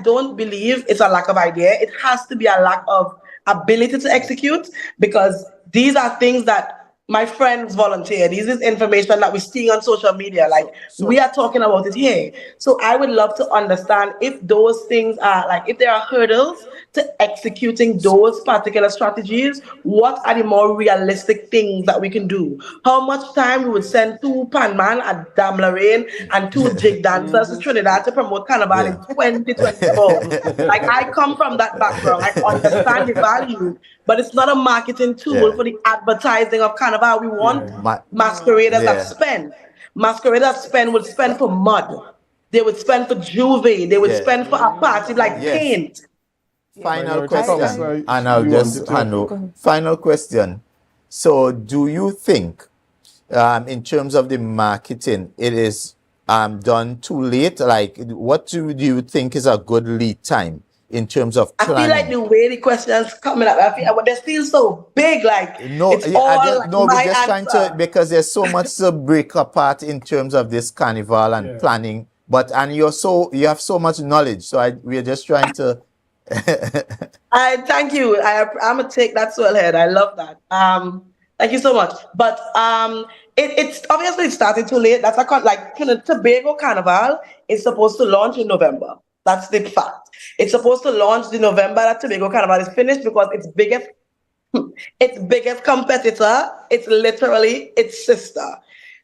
don't believe it's a lack of idea. It has to be a lack of ability to execute, because these are things that my friends volunteer. This is information that we're seeing on social media. Like we are talking about it here. So I would love to understand if those things are like, if there are hurdles to executing those particular strategies, what are the more realistic things that we can do? How much time we would send 2 Panman at Dam Lorraine and 2 jig dancers to Trinidad to promote Carnival in 2024? Like I come from that background. I understand the value, but it's not a marketing tool for the advertising of Carnival. We want masqueraders that spend. Masqueraders that spend would spend for mud. They would spend for Juve. They would spend for a party like paint. Final question, and I'll just handle. Final question. So, do you think, in terms of the marketing, it is done too late? Like, what do you think is a good lead time in terms of planning? I feel like the way the questions coming up, I feel they feel so big. Like no, it's all no, my we're just answer. trying to, because there's so much to break apart in terms of this Carnival and planning. But you have so much knowledge, so we're just trying to. I thank you. I'm gonna take that to ahead. I love that. Thank you so much. But it's obviously started too late. That's like Tobago Carnival is supposed to launch in November. That's the fact. It's supposed to launch in November that Tobago Carnival is finished, because its biggest competitor, it's literally its sister.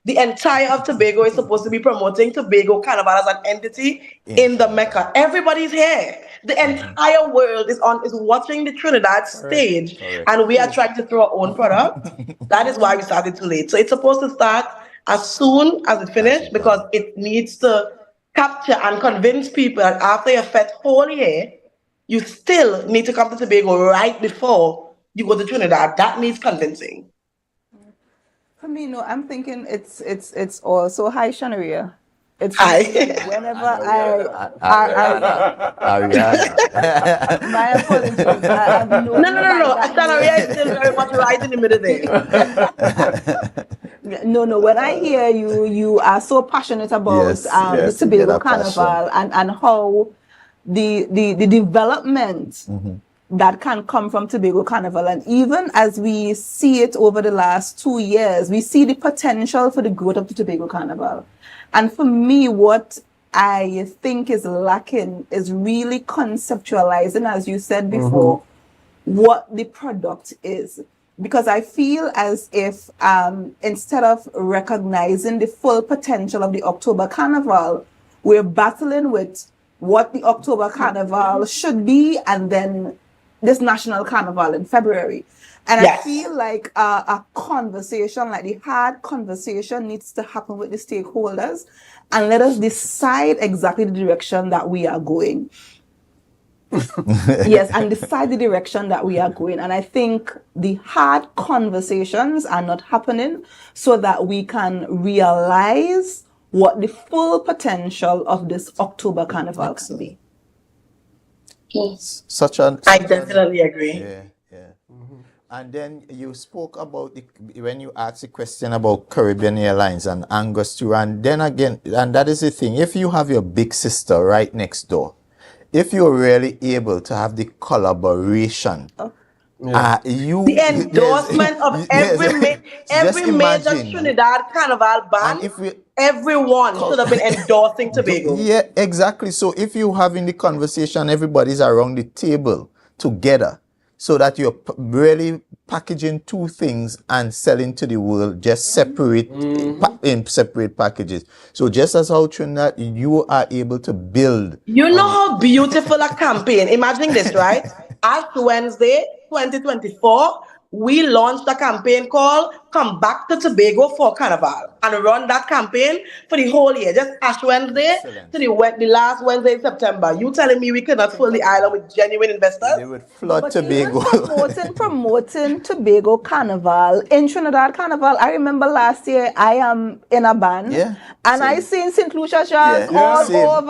The entire of Tobago is supposed to be promoting Tobago Carnival as an entity in the Mecca. Everybody's here. The entire world is watching the Trinidad stage, and we are trying to throw our own product. That is why we started too late. So it's supposed to start as soon as it finished, because it needs to capture and convince people that after your fete whole year, you still need to come to Tobago right before you go to Trinidad. That needs convincing. For me, no, I'm thinking it's also hi, Shanaria. It's hi. Whenever my apologies. No. Shanaria is still very much right in the middle there. No. When I hear you are so passionate about the Tobago Carnival and how the development that can come from Tobago Carnival, and even as we see it over the last 2 years, we see the potential for the growth of the Tobago Carnival. And for me, what I think is lacking is really conceptualizing, as you said before, what the product is. Because I feel as if instead of recognizing the full potential of the October Carnival, we're battling with what the October Carnival should be and then this National Carnival in February. And I feel like a conversation, like the hard conversation, needs to happen with the stakeholders and let us decide exactly the direction that we are going. Yes, and decide the direction that we are going. And I think the hard conversations are not happening so that we can realize what the full potential of this October Carnival can be. I definitely agree. And then you spoke about when you asked the question about Caribbean Airlines and Angostura, and then again, and that is the thing, if you have your big sister right next door, if you're really able to have the collaboration, the endorsement of every major Trinidad Carnival band, everyone should have been endorsing Tobago. Yeah, exactly. So if you're having the conversation, everybody's around the table together, so that you're really packaging two things and selling to the world, just separate in separate packages. So just as how Trinidad, you are able to build. You know how beautiful a campaign. Imagine this, right? Ash Wednesday 2024, we launched a campaign called Come Back to Tobago for Carnival, and run that campaign for the whole year, just Ash Wednesday to the last Wednesday in September. You telling me we could not fill the island with genuine investors? They would flood Tobago. Promoting Tobago Carnival in Trinidad Carnival. I remember last year I am in a band and I seen St. Lucia Jazz all over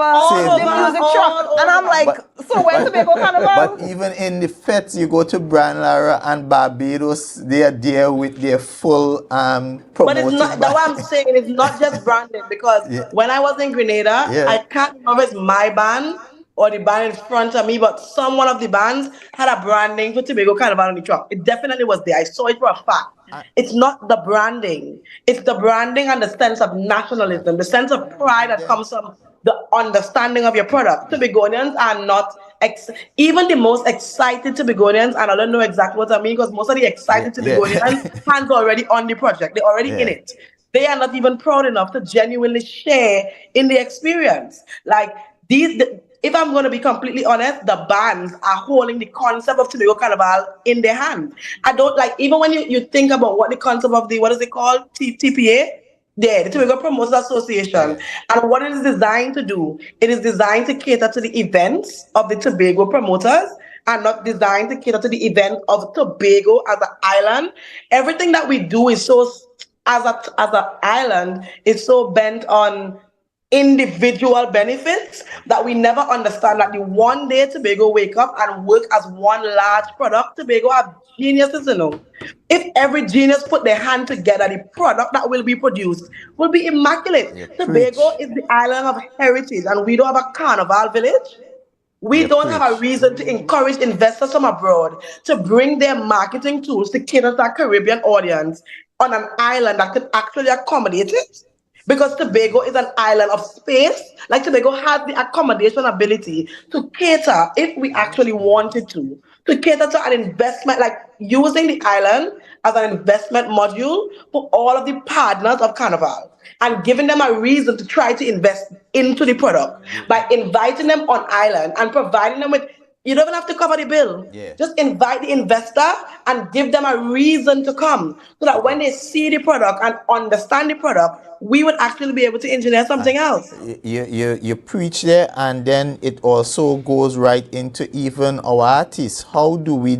the music truck, and I'm like, so where's Tobago Carnival? But even in the fetes, you go to Brand Lara and Barbados, they are there with their full but it's not, that's what I'm saying, it's not just branding, because when I was in Grenada, I can't remember if it's my band or the band in front of me, but some one of the bands had a branding for Tobago Carnival on the truck. It definitely was there. I saw it for a fact. It's not the branding. It's the branding and the sense of nationalism, the sense of pride that comes from the understanding of your product. Tobagonians are not, even the most excited Tobagonians, and I don't know exactly what I mean, because most of the excited Tobagonians hands already on the project. They're already in it. They are not even proud enough to genuinely share in the experience. Like if I'm going to be completely honest, the bands are holding the concept of Tobago Carnival in their hand. I don't like, even when you think about what the concept of the, what is it called? TPA? The Tobago Promoters Association. And what it is designed to do, it is designed to cater to the events of the Tobago promoters and not designed to cater to the event of Tobago as an island. Everything that we do is so, as an island, is so bent on individual benefits that we never understand that the one day Tobago wake up and work as one large product. Tobago have geniuses, you know. If every genius put their hand together, the product that will be produced will be immaculate. Tobago is the island of heritage, and we don't have a carnival village. We don't have a reason to encourage investors from abroad to bring their marketing tools to cater to a Caribbean audience on an island that could actually accommodate it. Because Tobago is an island of space. Like Tobago has the accommodation ability to cater, if we actually wanted to cater to an investment, like using the island as an investment module for all of the partners of Carnival and giving them a reason to try to invest into the product by inviting them on island and providing them with You don't even have to cover the bill. Just invite the investor and give them a reason to come so that when they see the product and understand the product, we would actually be able to engineer something else. You preach there, and then it also goes right into even our artists. How do we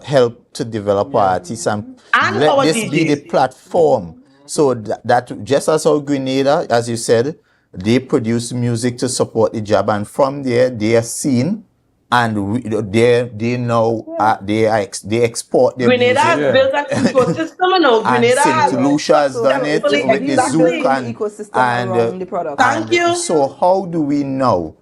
help to develop our artists and let this be the platform so that just as our Grenada, as you said, they produce music to support the job, and from there they are seen. And they know they export their Grenada music. has built an ecosystem, no? Grenada has St. Lucia has done it with the Zouk and the product. Thank you. So how do we now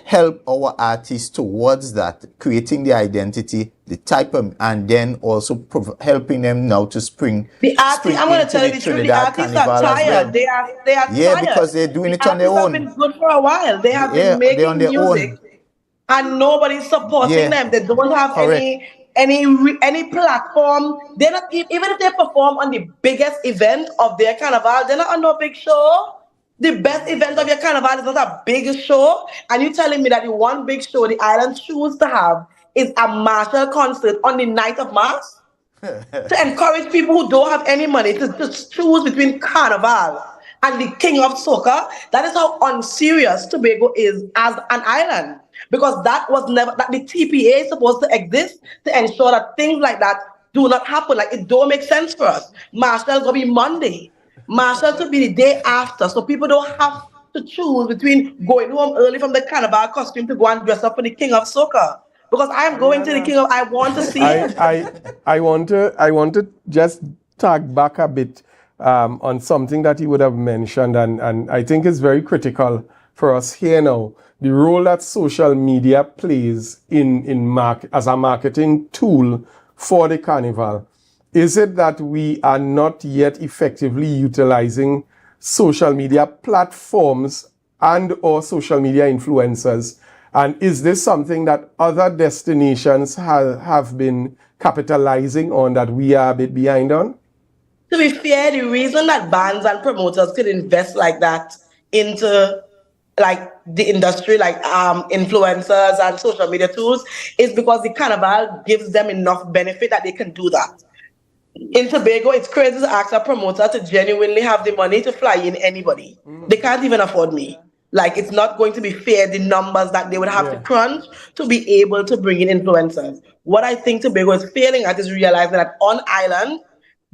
help our artists towards that, creating the identity, the type of, and then also helping them now to spring. The artists, I'm going to tell you the truth, the artists are tired. They are tired. Because they're doing it on their own. They have been good for a while. They have been making music. And nobody's supporting them. They don't have any platform. They're not, even if they perform on the biggest event of their carnival, they're not on no big show. The best event of your carnival is not a big show. And you're telling me that the one big show the island choose to have is a Marshall concert on the night of Mass? To encourage people who don't have any money to just choose between carnival and the king of soca. That is how unserious Tobago is as an island. Because that was never, that the TPA is supposed to exist to ensure that things like that do not happen. Like, it don't make sense for us. Marshall's gonna be Monday. Marshall should be the day after. So people don't have to choose between going home early from the carnival costume to go and dress up for the king of soca. Because I'm going to the king of, I want to see it. I want to just tag back a bit on something that you would have mentioned, and I think it's very critical for us here now. The role that social media plays as a marketing tool for the carnival. Is it that we are not yet effectively utilizing social media platforms and or social media influencers? And is this something that other destinations have been capitalizing on that we are a bit behind on? To be fair, the reason that bands and promoters could invest like that into like the industry, like influencers and social media tools, is because the carnival gives them enough benefit that they can do that. In Tobago, it's crazy to ask a promoter to genuinely have the money to fly in anybody. They can't even afford me. Like, it's not going to be fair, the numbers that they would have to crunch to be able to bring in influencers. What I think Tobago is failing at is realizing that on island,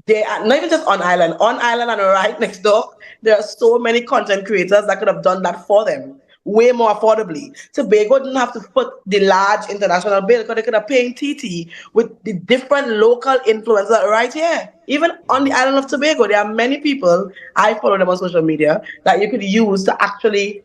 they are not even just on island and right next door, there are so many content creators that could have done that for them way more affordably. Tobago didn't have to put the large international bill because they could have paid TT with the different local influencers right here. Even on the island of Tobago, there are many people, I follow them on social media, that you could use to actually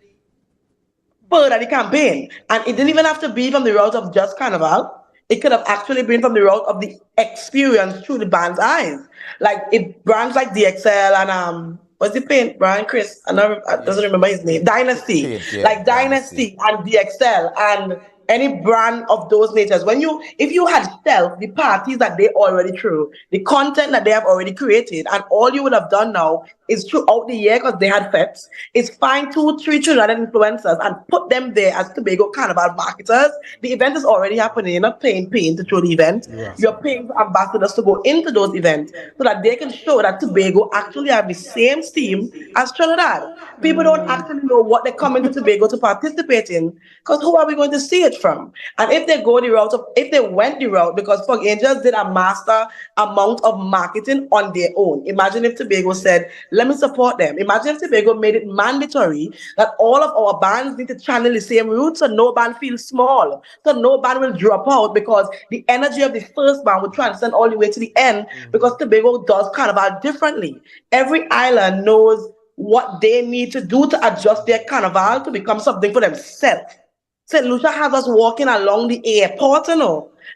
further the campaign. And it didn't even have to be from the route of just carnival. It could have actually been from the route of the experience through the band's eyes. Like, if brands like DXL and what's the paint brand, Chris? I doesn't remember his name. Dynasty, Dynasty and DXL and any brand of those natures. If you had Stealth, the parties that they already threw, the content that they have already created, and all you would have done now is throughout the year, because they had fets, is find 2-3 children influencers and put them there as Tobago Carnival marketers. The event is already happening. You're not paying to throw the event. Yes. You're paying for ambassadors to go into those events so that they can show that Tobago actually have the same steam as Trinidad. People don't actually know what they're coming to Tobago to participate in, because who are we going to see it from? And if they went the route, because Fog Angels did a master amount of marketing on their own. Imagine if Tobago said, let me support them. Imagine if Tobago made it mandatory that all of our bands need to channel the same route so no band feels small, so no band will drop out, because the energy of the first band will transcend all the way to the end, because Tobago does carnival differently. Every island knows what they need to do to adjust their carnival to become something for themselves. St. Lucia has us walking along the airport,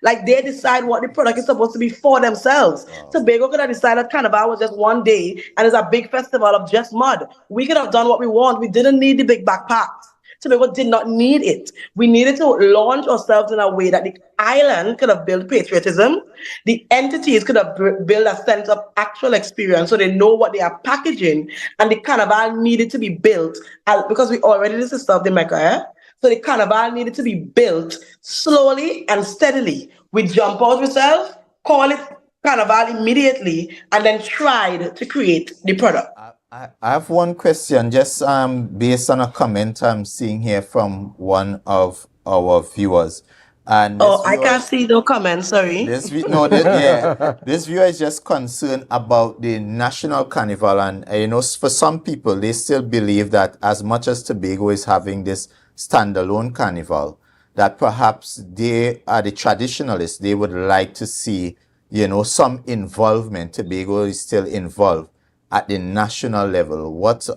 like they decide what the product is supposed to be for themselves. Tobago could have decided Carnival was just one day and it's a big festival of just mud. We could have done what we want. We didn't need the big backpacks. Tobago did not need it. We needed to launch ourselves in a way that the island could have built patriotism. The entities could have built a sense of actual experience so they know what they are packaging. And the Carnival needed to be built because we already, this is South Jamaica, So the carnival needed to be built slowly and steadily. We jump out ourselves, call it carnival immediately, and then tried to create the product. I have one question, just based on a comment I'm seeing here from one of our viewers. And I can't see no comments, sorry. This viewer is just concerned about the national carnival, and for some people, they still believe that as much as Tobago is having this standalone carnival, that perhaps they are the traditionalists. They would like to see, some involvement. Tobago is still involved at the national level. What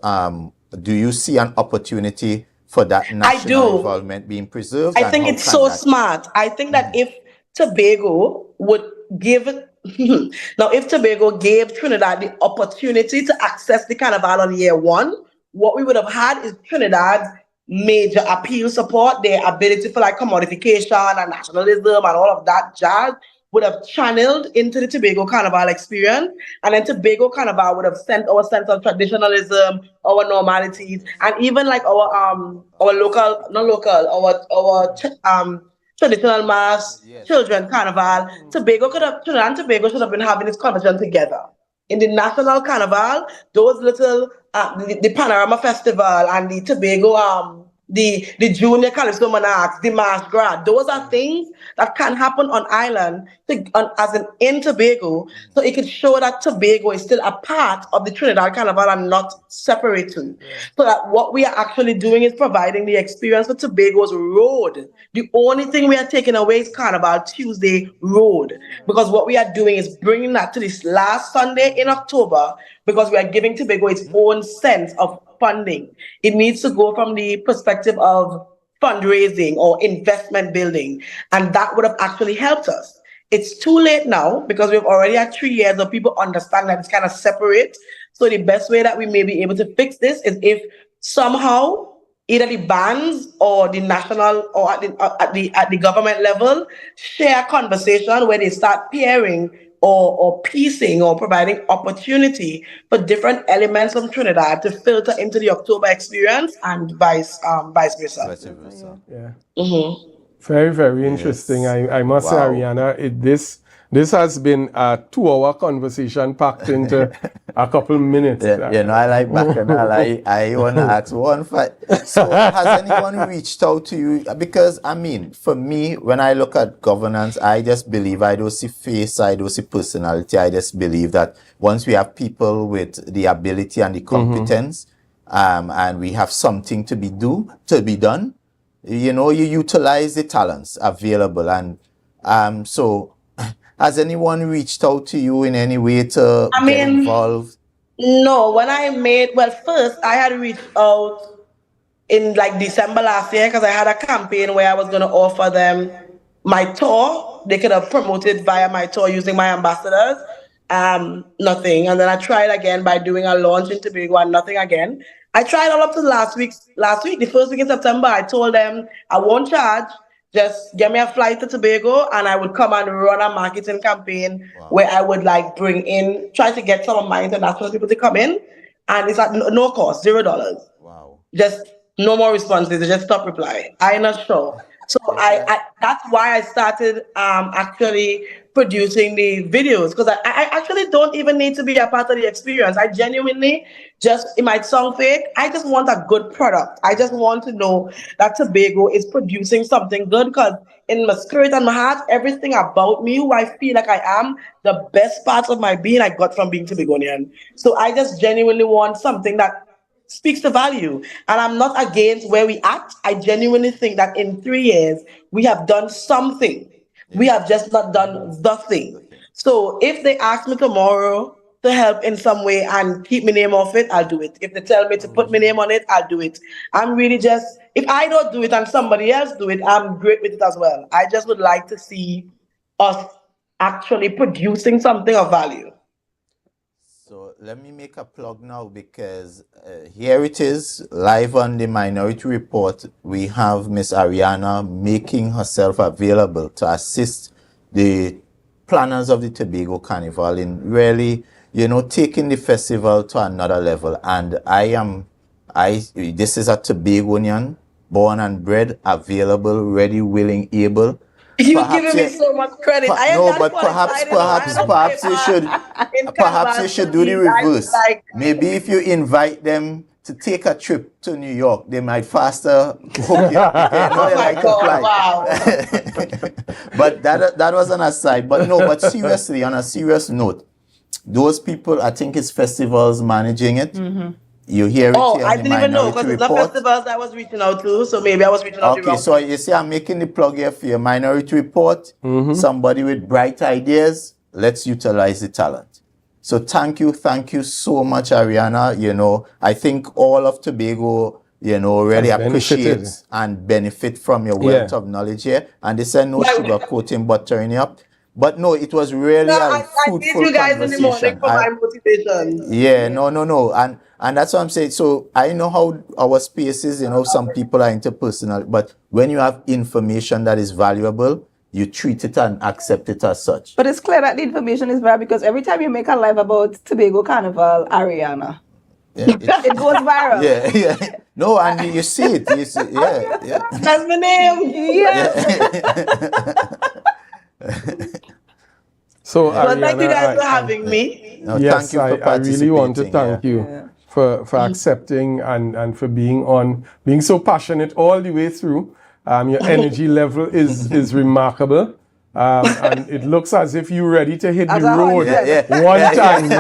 do you see an opportunity for that national involvement being preserved? I think it's so smart. I think that if Tobago would give now, if Tobago gave Trinidad the opportunity to access the carnival on year one, what we would have had is Trinidad's major appeal support, their ability for like commodification and nationalism and all of that jazz would have channeled into the Tobago Carnival experience, and then Tobago Carnival would have sent our sense of traditionalism, our normalities, and even like our traditional mass children carnival. Trinidad and Tobago should have been having this conversation together. In the national carnival, those little the Panorama Festival and the Tobago the Junior Calypso Monarchs, the Masquerade, those are things that can happen on island in Tobago, so it could show that Tobago is still a part of the Trinidad Carnival and not separated. So that what we are actually doing is providing the experience for Tobago's road. The only thing we are taking away is Carnival Tuesday road, because what we are doing is bringing that to this last Sunday in October, because we are giving Tobago its own sense of funding. It needs to go from the perspective of fundraising or investment building, and that would have actually helped us. It's too late now because we've already had 3 years of people understand that it's kind of separate. So the best way that we may be able to fix this is if somehow either the bands or the national or at the government level share a conversation where they start pairing or piecing or providing opportunity for different elements from Trinidad to filter into the October experience and vice versa. Yeah. Mm-hmm. Very, very interesting. I must say, Ariana, this has been a 2-hour conversation packed into a couple minutes. I like Bacchanal. I want to ask one fact. So has anyone reached out to you? Because, for me, when I look at governance, I just believe, I don't see face, I don't see personality. I just believe that once we have people with the ability and the competence, and we have something to be done, you utilize the talents available. And so has anyone reached out to you in any way to get involved? No, first I had reached out in like December last year because I had a campaign where I was going to offer them my tour. They could have promoted via my tour using my ambassadors. Nothing. And then I tried again by doing a launch in Tobago and nothing again. I tried all up to last week, the first week in September. I told them I won't charge. Just get me a flight to Tobago and I would come and run a marketing campaign where I would try to get some of my international people to come in, and it's at no cost, $0. Wow. Just no more responses, they just stop reply. I'm not sure. So I that's why I started actually producing the videos, because I actually don't even need to be a part of the experience. I genuinely it might sound fake, I just want a good product. I just want to know that Tobago is producing something good, because in my spirit and my heart, everything about me, who I feel like I am, the best parts of my being I got from being Tobagonian. So I just genuinely want something that speaks to value. And I'm not against where we at. I genuinely think that in 3 years, we have done something. We have just not done the thing. So if they ask me tomorrow to help in some way and keep my name off it, I'll do it. If they tell me to put my name on it, I'll do it. I'm really if I don't do it and somebody else do it, I'm great with it as well. I just would like to see us actually producing something of value. So let me make a plug now, because here it is, live on the Minority Report. We have Miss Ariana making herself available to assist the planners of the Tobago Carnival in really, taking the festival to another level. And this is a Tobagonian born and bred, available, ready, willing, able. You're giving me so much credit. Perhaps you should do the reverse. Maybe if you invite them to take a trip to New York, they might faster hook you up. Oh my God! Wow. But that was an aside. But seriously, on a serious note, those people, I think it's festivals managing it. Mm-hmm. You hear it here I didn't even know because it's the festivals I was reaching out to, so maybe I was reaching out to you. Okay, so you see, I'm making the plug here for your Minority Report. Somebody with bright ideas, let's utilize the talent. So thank you so much, Ariana. You know, I think all of Tobago, you know, really appreciates and benefit from your wealth of knowledge here. And they said no sugarcoating but turning up. But no, it was really a fruitful conversation. I did you guys in the morning for my motivation. Yeah, no. And that's what I'm saying. So I know how our space is, you know, some people are interpersonal, but when you have information that is valuable, you treat it and accept it as such. But it's clear that the information is valuable because every time you make a live about Tobago Carnival, Ariana, it goes viral. Yeah. No, and you see it. That's my name. So, well, thank you guys for having me. No, yes, thank you for I really want to thank you for accepting and for being so passionate all the way through. Your energy level is remarkable. And it looks as if you're ready to hit the road one time.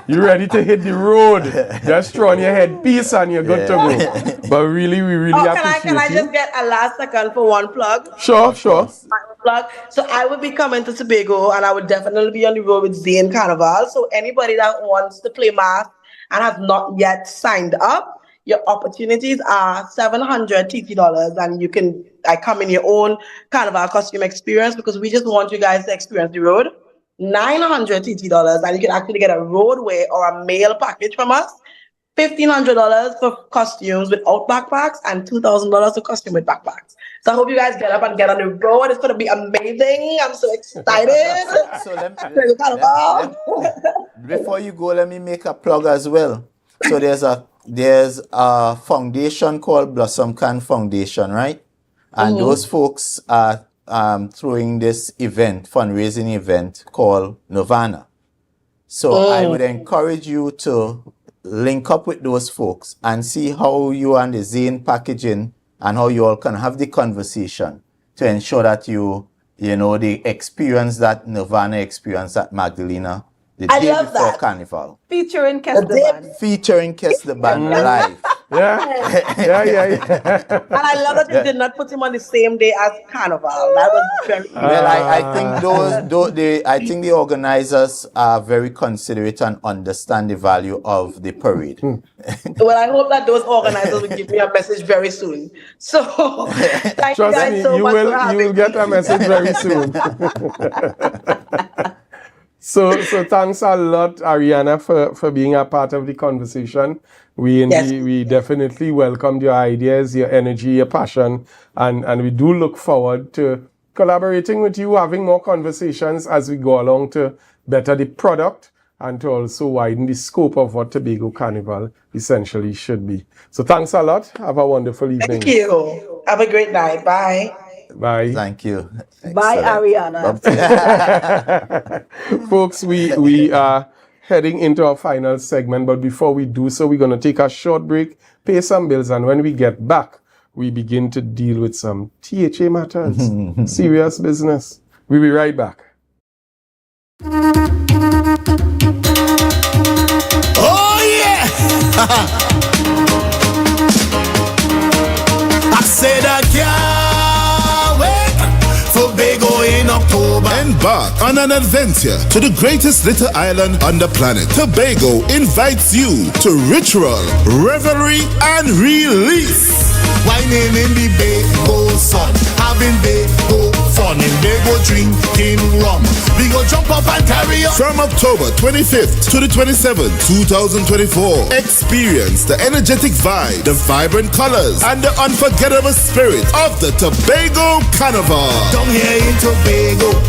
You're ready to hit the road. Just throw on your headpiece and you're good to go. But really, we really appreciate can I just get a last second for one plug? Sure. Plug. So I will be coming to Tobago and I would definitely be on the road with Zane Carnival. So anybody that wants to play math and has not yet signed up, your opportunities are $700 TT, and I come in your own Carnival costume experience because we just want you guys to experience the road. $900 TT, and you can actually get a roadway or a mail package from us. $1,500 for costumes without backpacks and $2,000 for costume with backpacks. So I hope you guys get up and get on the road. It's going to be amazing. I'm so excited. Before you go, let me make a plug as well. So there's a foundation called Blossom Can Foundation, right? And those folks are throwing this fundraising event called Nirvana. So I would encourage you to link up with those folks and see how you and the Zane packaging and how you all can have the conversation to ensure that you know, the experience that Nirvana experienced at Magdalena the day before Carnival. Featuring Kes the Band. Featuring Kes the Band live. Yeah. And I love that you did not put him on the same day as Carnival. That was very well. I think the organizers are very considerate and understand the value of the parade. Well, I hope that those organizers will give me a message very soon. So thank you guys so much for having me. You will get a message very soon. So thanks a lot, Ariana, for being a part of the conversation. We definitely welcomed your ideas, your energy, your passion, and we do look forward to collaborating with you, having more conversations as we go along to better the product and to also widen the scope of what Tobago Carnival essentially should be. So thanks a lot. Have a wonderful evening. Thank you. Have a great night. Bye. Bye. Thank you. Bye, Ariana. Folks, we are heading into our final segment, but before we do so, we're going to take a short break, pay some bills, and when we get back, we begin to deal with some THA matters. Serious business. We'll be right back. Oh, yeah! I said I can't wait for Tobago in October. Embark on an adventure to the greatest little island on the planet. Tobago invites you to ritual, revelry, and release. Whining in the Bago sun, having Bago fun, and Bago drinking rum. We go jump up and carry on. From October 25th to the 27th, 2024, experience the energetic vibe, the vibrant colors, and the unforgettable spirit of the Tobago Carnival. Down here in Tobago,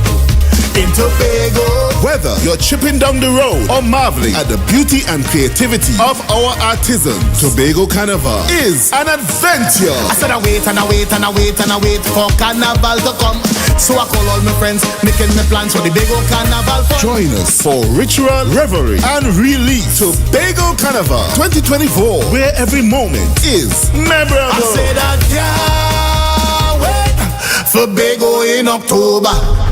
in Tobago. Whether you're tripping down the road or marveling at the beauty and creativity of our artisans, Tobago Carnival is an adventure. I said I wait and I wait and I wait and I wait for Carnival to come. So I call all my friends, making my plans for the Tobago Carnival. Join us for ritual, revelry, and release. Tobago Carnival 2024, where every moment is memorable. I said I can't wait for Tobago in October.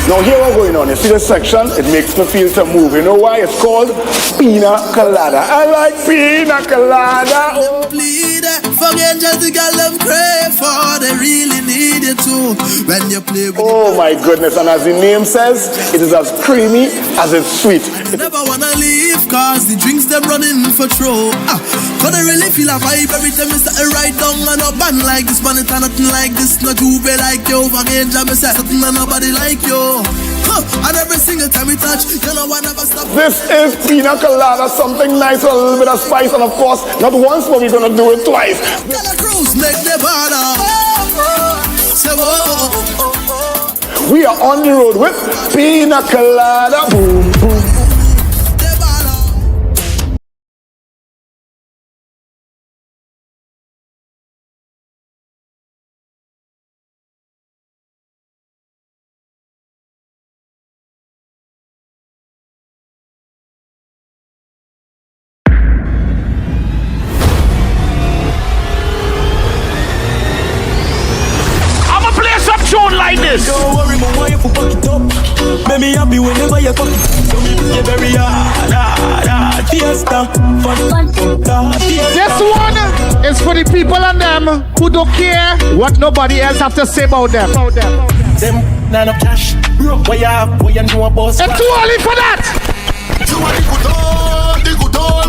Now here what's going on, you see this section, it makes me feel to move. You know why? It's called Pina Colada. I like Pina Colada. Oh. Plead for angels to get them pray for, they really need it too. When you play with oh my goodness, and as the name says, it is as creamy as it's sweet. You never wanna leave, cause the drinks them running for throw. Cause they really feel a vibe every time you start right down and up and like this, man, it's nothing like this, not you be like you. For angel, me say something and nobody like you. And every single time we touch, you know I never stop. This is Pina Colada, something nice with a little bit of spice, and of course, not once, but we're gonna do it twice. Gotta cruise, make the border. We are on the road with Pina Colada. Boom, boom. Like this. Don't worry, my wife will fuck it up. Make me happy whenever you fuck it. So me play very hard, fiesta, fun. This one is for the people and them who don't care what nobody else have to say about them. Them none of cash, what you have, what you know about. It's too early for that. Too early,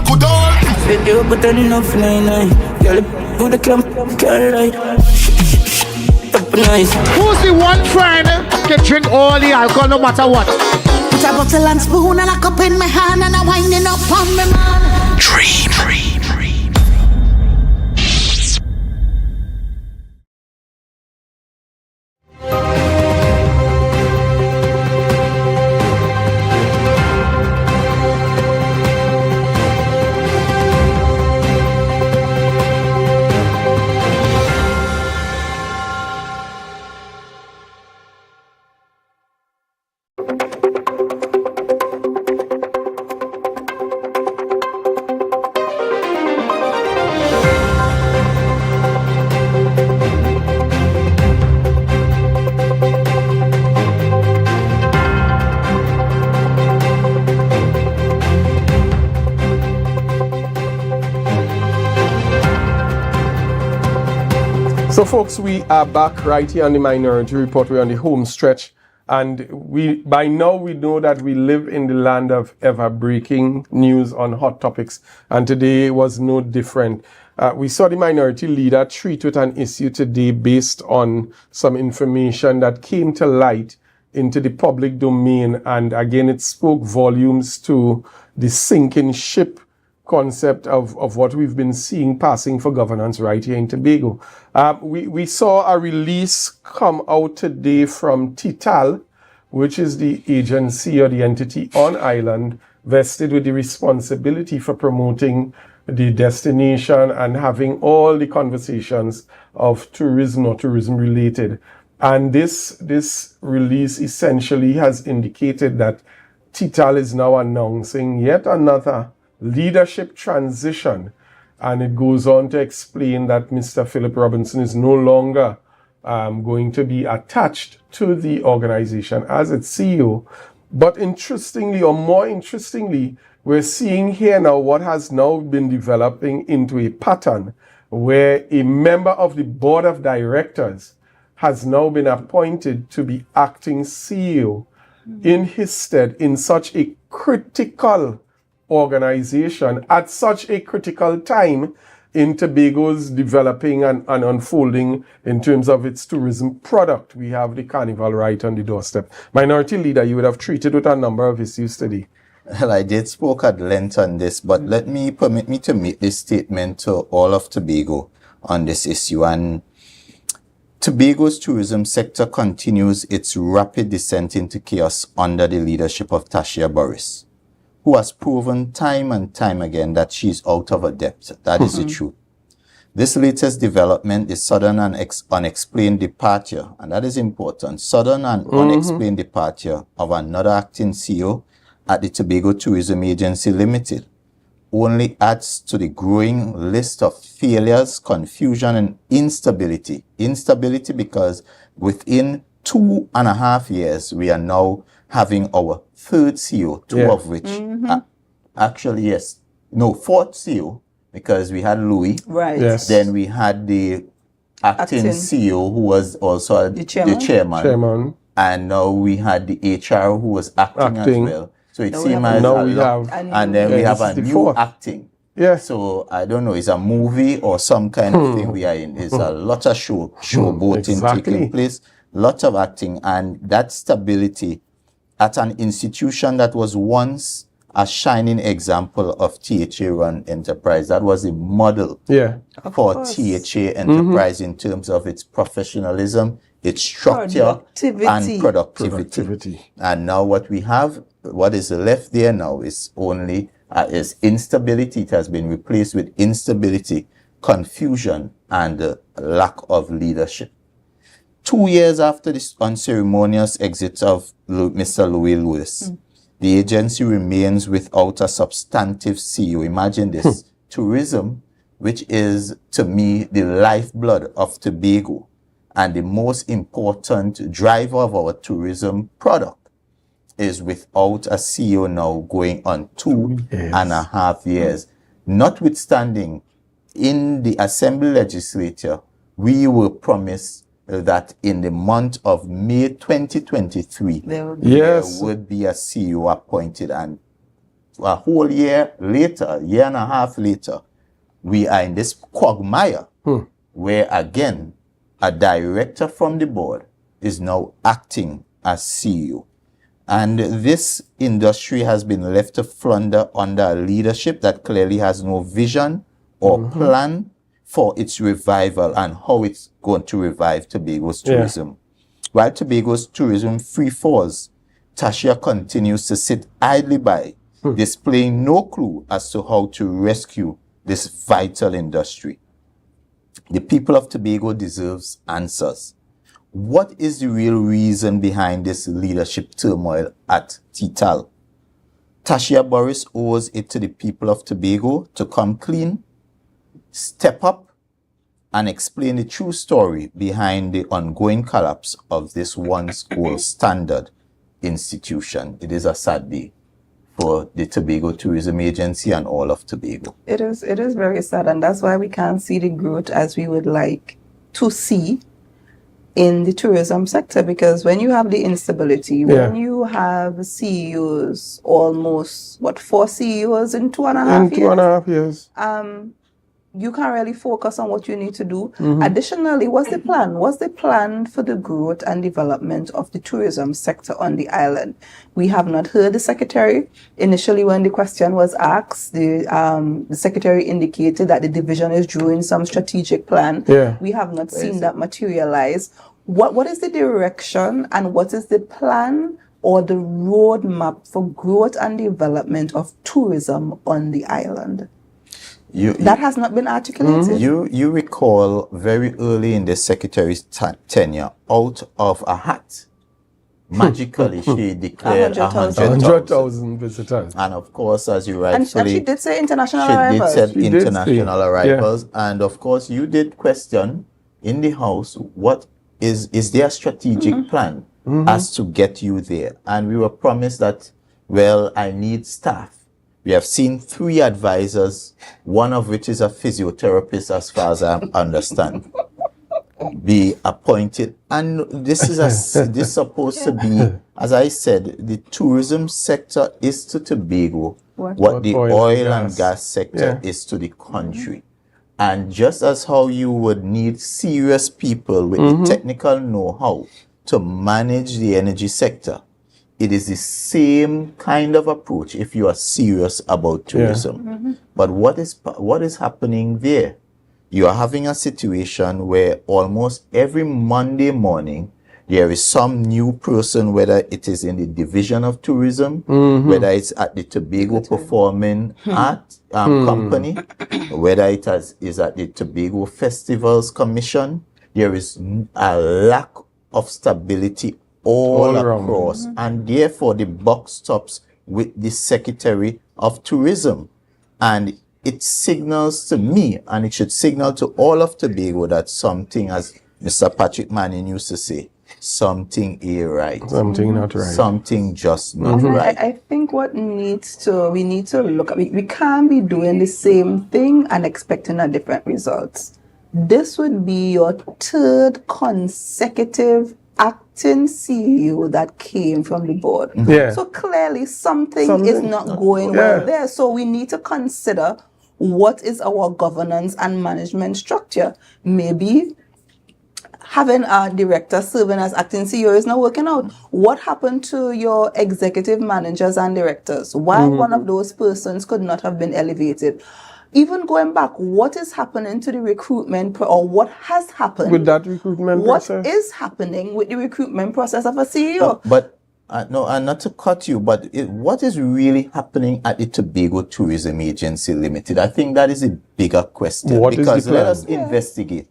good on. They do but enough 9-9. Girl, put the clamp, can't ride. Nice. Who's the one friend can drink all the alcohol no matter what? Put a bottle and spoon and a cup in my hand and I'm winding up on me man. Dream. So folks, we are back right here on the Minority Report. We're on the home stretch, and by now we know that we live in the land of ever-breaking news on hot topics, and today was no different. We saw the minority leader treat with an issue today based on some information that came to light into the public domain, and again it spoke volumes to the sinking ship concept of what we've been seeing passing for governance right here in Tobago. We saw a release come out today from TITAL, which is the agency or the entity on island vested with the responsibility for promoting the destination and having all the conversations of tourism or tourism related. And this release essentially has indicated that TITAL is now announcing yet another leadership transition, and it goes on to explain that Mr. Philip Robinson is no longer going to be attached to the organization as its CEO. But interestingly, or more interestingly, we're seeing here now what has now been developing into a pattern where a member of the board of directors has now been appointed to be acting CEO in his stead in such a critical organization at such a critical time in Tobago's developing and unfolding in terms of its tourism product. We have the carnival right on the doorstep. Minority Leader, you would have treated with a number of issues today. Well, I did spoke at length on this, but permit me to make this statement to all of Tobago on this issue. And Tobago's tourism sector continues its rapid descent into chaos under the leadership of Tasha Burris, who has proven time and time again that she is out of her depth. That is the truth. This latest development is sudden and unexplained departure, and that is important. Sudden and unexplained departure of another acting CEO at the Tobago Tourism Agency Limited only adds to the growing list of failures, confusion, and instability. Instability because within 2.5 years, we are now having our third CEO, two of which, fourth CEO, because we had Louis. Right. Yes. Then we had the acting CEO, who was also the chairman. And now we had the HR, who was acting as well. So it seems as and then we have a new acting. Yeah. So I don't know, it's a movie or some kind of thing we are in. There's a lot of showboating taking place, lots of acting, and that stability at an institution that was once a shining example of THA run enterprise. That was the model for THA enterprise in terms of its professionalism, its structure and productivity. And now what we have, what is left there now is only is instability. It has been replaced with instability, confusion, and lack of leadership. 2 years after this unceremonious exit of Mr. Louis Lewis, the agency remains without a substantive CEO. Imagine this. Tourism, which is, to me, the lifeblood of Tobago and the most important driver of our tourism product, is without a CEO now going on 2.5 years. Notwithstanding, in the Assembly Legislature, we were promised that in the month of May 2023, there would be a CEO appointed, and a whole year later, a year and a half later, we are in this quagmire where again, a director from the board is now acting as CEO. And this industry has been left to flounder under a leadership that clearly has no vision or plan for its revival and how it's going to revive Tobago's tourism. While Tobago's tourism free falls, Tasha continues to sit idly by, displaying no clue as to how to rescue this vital industry. The people of Tobago deserves answers. What is the real reason behind this leadership turmoil at TTAL? Tasha Burris owes it to the people of Tobago to come clean, step up, and explain the true story behind the ongoing collapse of this once gold standard institution. It is a sad day for the Tobago Tourism Agency and all of Tobago. It is very sad, and that's why we can't see the growth as we would like to see in the tourism sector, because when you have the instability, when you have CEOs, almost, 4 CEOs in 2.5 years? 2.5 years. You can't really focus on what you need to do. Additionally, what's the plan? What's the plan for the growth and development of the tourism sector on the island? We have not heard the secretary. Initially, when the question was asked, the secretary indicated that the division is drawing some strategic plan. We have not seen that materialize. What is the direction and what is the plan or the roadmap for growth and development of tourism on the island? That has not been articulated. You recall very early in the secretary's tenure, out of a hat, magically she declared 100,000 visitors. And of course, as you rightfully... And she did say international arrivals. She did say international arrivals. And of course, you did question in the House, what is there a strategic plan as to get you there? And we were promised that, well, I need staff. We have seen 3 advisors, one of which is a physiotherapist, as far as I understand, be appointed. And this is supposed to be, as I said, the tourism sector is to Tobago what the oil and gas sector is to the country. And just as how you would need serious people with the technical know-how to manage the energy sector, it is the same kind of approach if you are serious about tourism. But what is happening there? You are having a situation where almost every Monday morning there is some new person, whether it is in the division of tourism, whether it's at the Tobago Performing Art Company, whether it is at the Tobago Festivals Commission. There is a lack of stability all across, and therefore the buck stops with the Secretary of Tourism. And it signals to me, and it should signal to all of Tobago, that something, as Mr. Patrick Manning used to say, something ain't right. Something not right. Something just not right. I think we need to look at, we can't be doing the same thing and expecting a different results. This would be your third consecutive acting CEO that came from the board. Yeah. So clearly something is not going well there. So we need to consider what is our governance and management structure. Maybe having a director serving as acting CEO is not working out. What happened to your executive managers and directors? Why one of those persons could not have been elevated? Even going back, what is happening to the recruitment, or what has happened with that recruitment process? What is happening with the recruitment process of a CEO? No, and not to cut you, but what is really happening at the Tobago Tourism Agency Limited? I think that is a bigger question. Because let us investigate.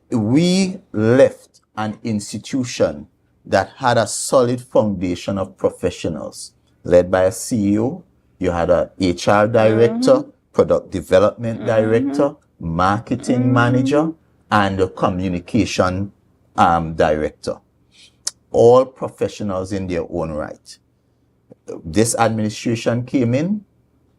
We left an institution that had a solid foundation of professionals, led by a CEO. You had a HR director, product development director, marketing manager, and a communication director. All professionals in their own right. This administration came in,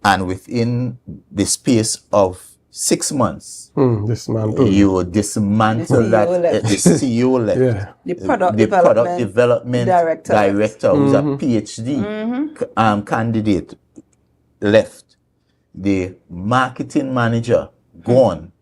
and within the space of 6 months, you dismantle that. The CEO left. The product development director who's a PhD candidate left. The marketing manager gone.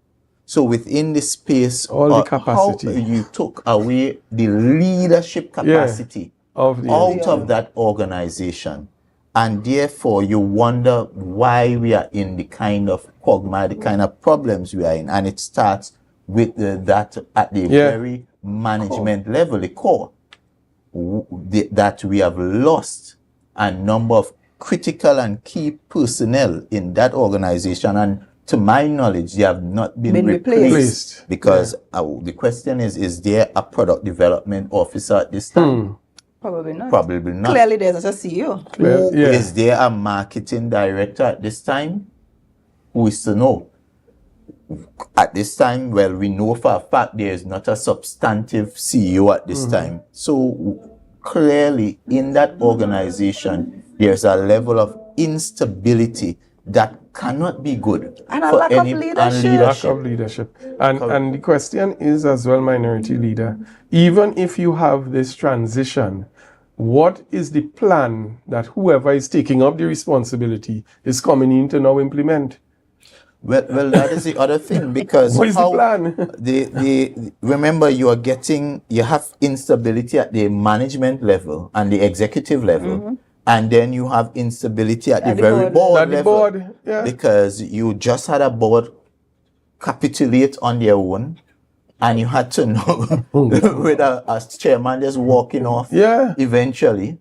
So within the space the capacity, how you took away the leadership capacity out of that organization. And therefore you wonder why we are in the kind of quagmire, the kind of problems we are in. And it starts with that at the very management level, the core, that we have lost a number of critical and key personnel in that organization, and to my knowledge, they have not been replaced. Because the question is there a product development officer at this time? Probably not. Probably not. Clearly there's a CEO. Is there a marketing director at this time? Who is to know? At this time, well, we know for a fact there is not a substantive CEO at this time. So clearly in that organization, there's a level of instability that cannot be good. And a lack of leadership. And the question is as well, Minority Leader, even if you have this transition, what is the plan that whoever is taking up the responsibility is coming in to now implement? Well, that is the other thing, because what is the plan? Remember, you have instability at the management level and the executive level. And then you have instability at the very board level. Because you just had a board capitulate on their own, and you had to know whether a chairman just walking off eventually,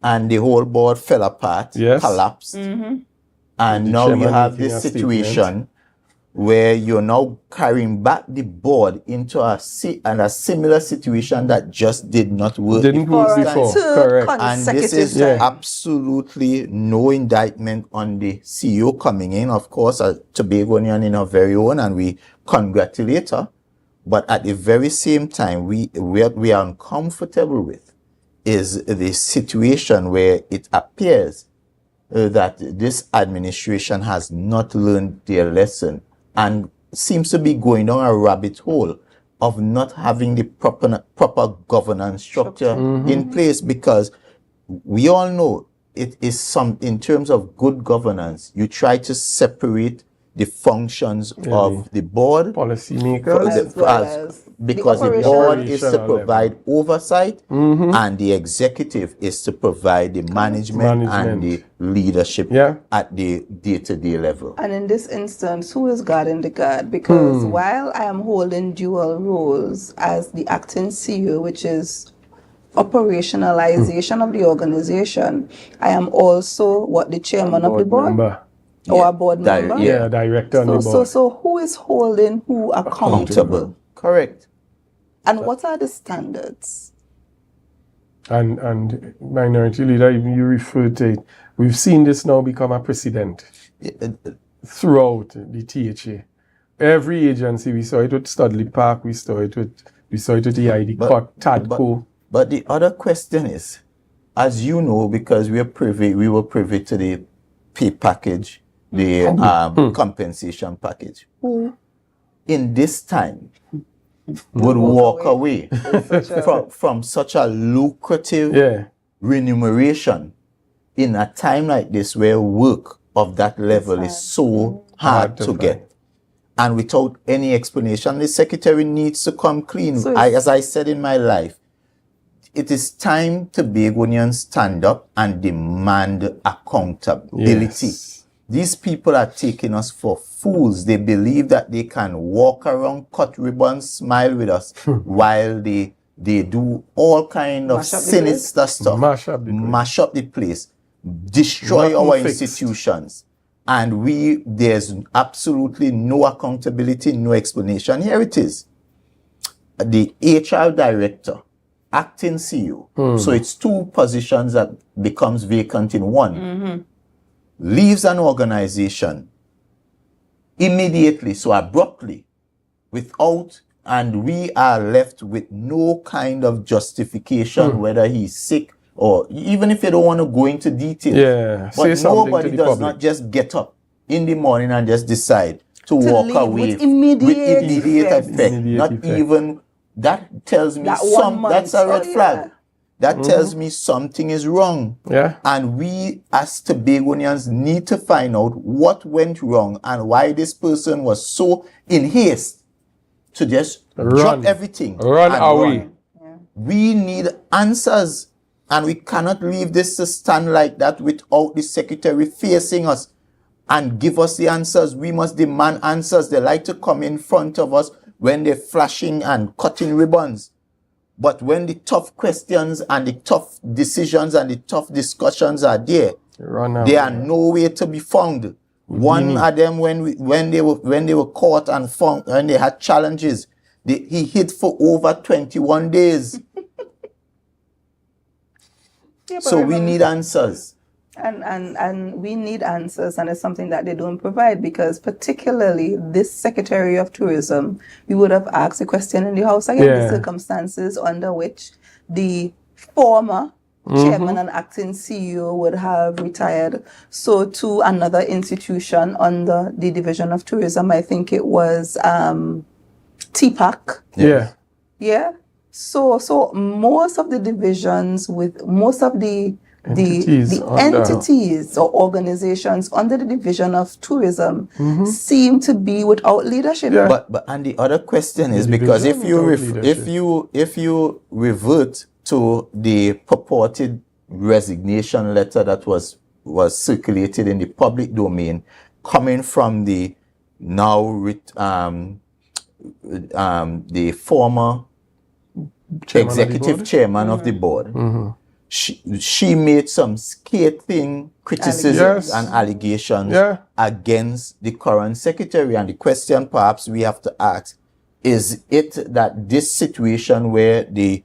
and the whole board fell apart, collapsed. And now you have this situation where you're now carrying back the board into a similar situation that just did not work before. Correct. And this is absolutely no indictment on the CEO coming in. Of course, a Tobagonian in her very own, and we congratulate her. But at the very same time, we are uncomfortable with is the situation where it appears that this administration has not learned their lesson and seems to be going down a rabbit hole of not having the proper governance structure in place, because we all know it is in terms of good governance, you try to separate the functions of the board, policymakers, because the board is to provide oversight and the executive is to provide the management and the leadership at the day-to-day level. And in this instance, who is guarding the guard? Because while I am holding dual roles as the acting CEO, which is operationalization of the organization, I am also the chairman of the board or a board member. Director on the board. So who is holding who accountable? Correct. And what are the standards? And minority leader, even you refer to it, we've seen this now become a precedent throughout the THA. Every agency, we saw it with Studley Park, we saw it with EID, TADCO. But the other question is, as you know, because we were privy to the pay package, the compensation package, who in this time would walk away from such a lucrative remuneration in a time like this where work of that level is so hard to get? And without any explanation, the secretary needs to come clean. As I said in my life, it is time Tobagonians stand up and demand accountability. Yes. These people are taking us for fools. They believe that they can walk around, cut ribbons, smile with us while they do all kind of sinister stuff. Mash up the place. Destroy our institutions. And there's absolutely no accountability, no explanation. Here it is. The HR director, acting CEO. So it's two positions that becomes vacant in one. Leaves an organization immediately, so abruptly, and we are left with no kind of justification whether he's sick or even if you don't want to go into details. But nobody does not just get up in the morning and just decide to walk away with immediate effect. Not even. That tells me that's a red flag. That tells me something is wrong. And we as Tobagonians need to find out what went wrong and why this person was so in haste to just drop everything. Run away. We need answers. And we cannot leave this to stand like that without the secretary facing us and give us the answers. We must demand answers. They like to come in front of us when they're flashing and cutting ribbons. But when the tough questions and the tough decisions and the tough discussions are there, they are nowhere to be found. One of them, when they were caught and found, when they had challenges, he hid for over 21 days. So we need answers. And we need answers, and it's something that they don't provide, because particularly this Secretary of Tourism, we would have asked a question in the House again, the circumstances under which the former chairman and acting CEO would have retired. So to another institution under the Division of Tourism, I think it was TPAC. Yeah. So most of the divisions with most of the entities or organizations under the Division of Tourism seem to be without leadership. But and the other question is, because if you revert to the purported resignation letter that was circulated in the public domain, coming from the the former executive chairman of the board. She made some scathing criticisms and allegations against the current secretary. And the question perhaps we have to ask, is it that this situation where the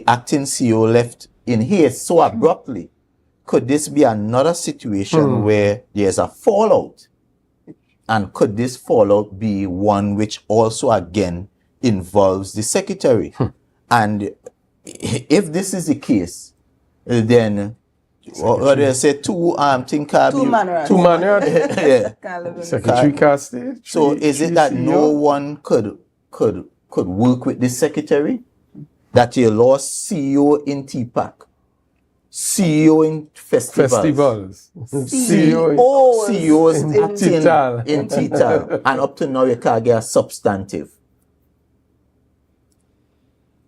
acting CEO left in haste so abruptly, could this be another situation where there's a fallout? And could this fallout be one which also again involves the secretary? And if this is the case, then what do I say? Two man. Secretary can't stay. So is it that no one could work with the secretary? That you lost CEO in TPAC, CEO in festivals. CEOs acting in Tital. And up to now, you can't get a substantive.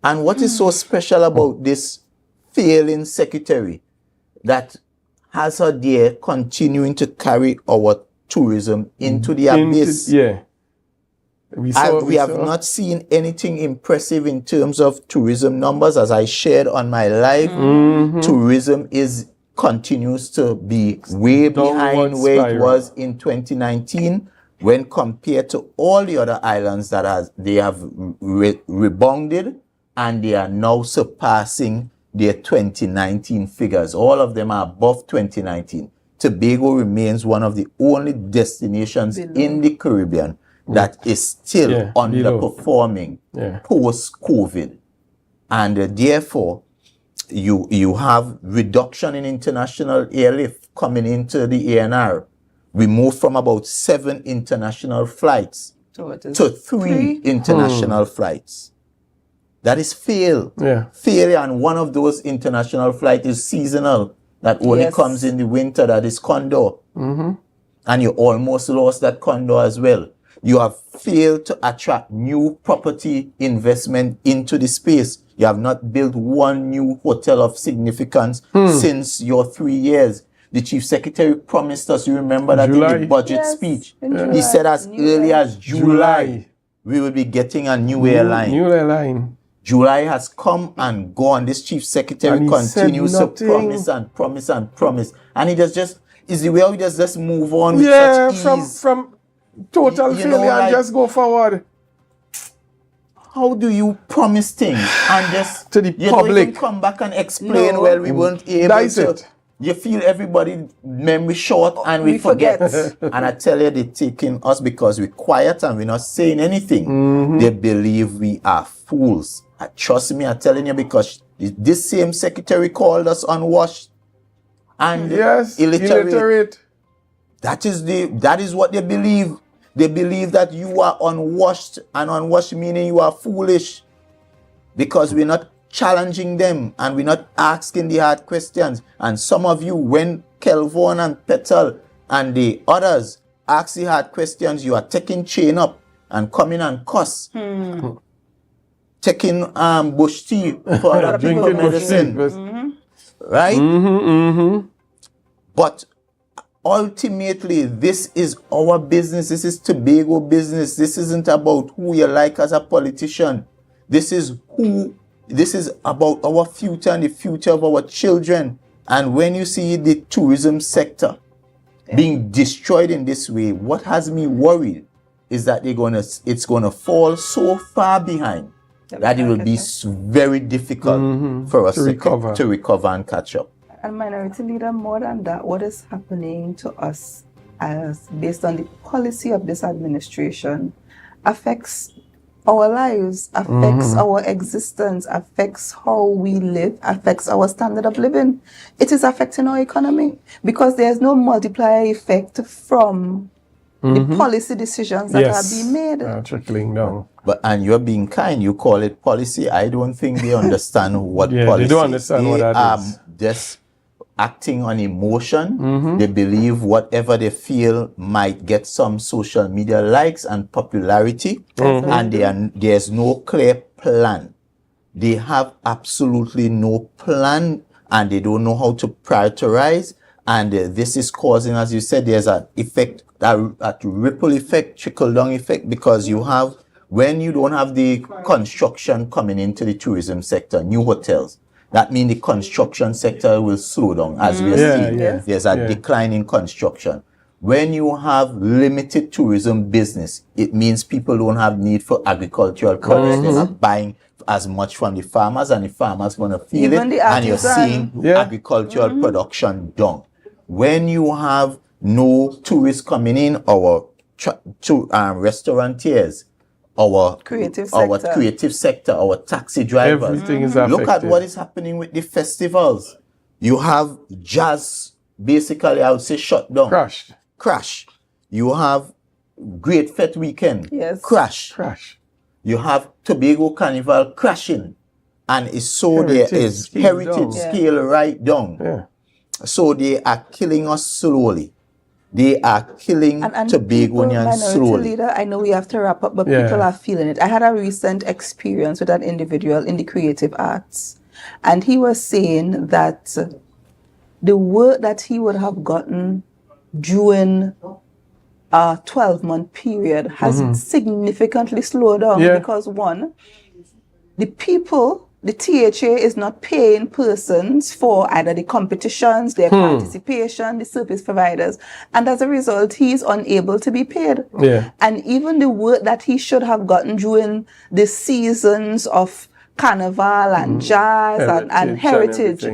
And what is so special about this failing secretary that has her there continuing to carry our tourism into the abyss? We have not seen anything impressive in terms of tourism numbers. As I shared on my live, tourism continues to be way behind where it was in 2019 when compared to all the other islands that they have rebounded, and they are now surpassing their 2019 figures. All of them are above 2019. Tobago remains one of the only destinations in the Caribbean that is still underperforming post-COVID. And therefore, you have reduction in international airlift coming into the ANR. We moved from about 7 international flights to 3 international flights. That is failure, and one of those international flights is seasonal, that only comes in the winter, that is Condor. And you almost lost that Condor as well. You have failed to attract new property investment into the space. You have not built one new hotel of significance since your 3 years. The Chief Secretary promised us, you remember that in the budget speech, he said as early as July, we will be getting a new airline. July has come and gone. This Chief Secretary continues to promise and promise and promise. And he does just, is the way he does just move on with such ease. From total failure and just go forward. How do you promise things and just to the you public don't even come back and explain, well, we weren't able to. You feel everybody memory short and we forget. And I tell you, they're taking us because we're quiet and we're not saying anything. They believe we are fools. Trust me, I'm telling you, because this same secretary called us unwashed and illiterate. That is what they believe. They believe that you are unwashed, and unwashed meaning you are foolish, because we're not challenging them and we're not asking the hard questions. And some of you, when Kelvon and Petal and the others ask the hard questions, you are taking chain up and coming and cuss. Taking bush tea for other people medicine. Right? But ultimately, this is our business. This is Tobago business. This isn't about who you like as a politician. This is about our future and the future of our children. And when you see the tourism sector being destroyed in this way, what has me worried is that it's gonna fall so far behind that it will be very difficult for us to recover and catch up. And Minority Leader, more than that, what is happening to us as based on the policy of this administration affects our lives, affects our existence, affects how we live, affects our standard of living. It is affecting our economy because there's no multiplier effect from the policy decisions that are being made. Trickling down. And you're being kind, you call it policy. I don't think they understand what policy is. They don't understand what that is. Just acting on emotion. They believe whatever they feel might get some social media likes and popularity, and there's no clear plan. They have absolutely no plan, and they don't know how to prioritize. And this is causing, as you said, there's an effect, a ripple effect, trickle down effect, because you have, when you don't have the construction coming into the tourism sector, new hotels, that means the construction sector will slow down, as we are seeing. There's a decline in construction. When you have limited tourism business, it means people don't have need for agricultural products. They're not buying as much from the farmers, and the farmers going to feel it, and you're seeing agricultural production down. When you have no tourists coming in, our restaurateurs, our creative sector, our taxi drivers. Everything is affected. Look at what is happening with the festivals. You have jazz, basically, I would say, shut down. Crash. You have Great Fete Weekend. Crash. You have Tobago Carnival crashing. And it's so there is heritage scale right down. Yeah. So they are killing us slowly. They are killing Tobagonians slowly. Leader, I know we have to wrap up, but people are feeling it. I had a recent experience with an individual in the creative arts, and he was saying that the work that he would have gotten during a 12-month period has significantly slowed down because, one, the people, the THA is not paying persons for either the competitions, their participation, the service providers. And as a result, he's unable to be paid. Yeah. And even the work that he should have gotten during the seasons of carnival and jazz and heritage,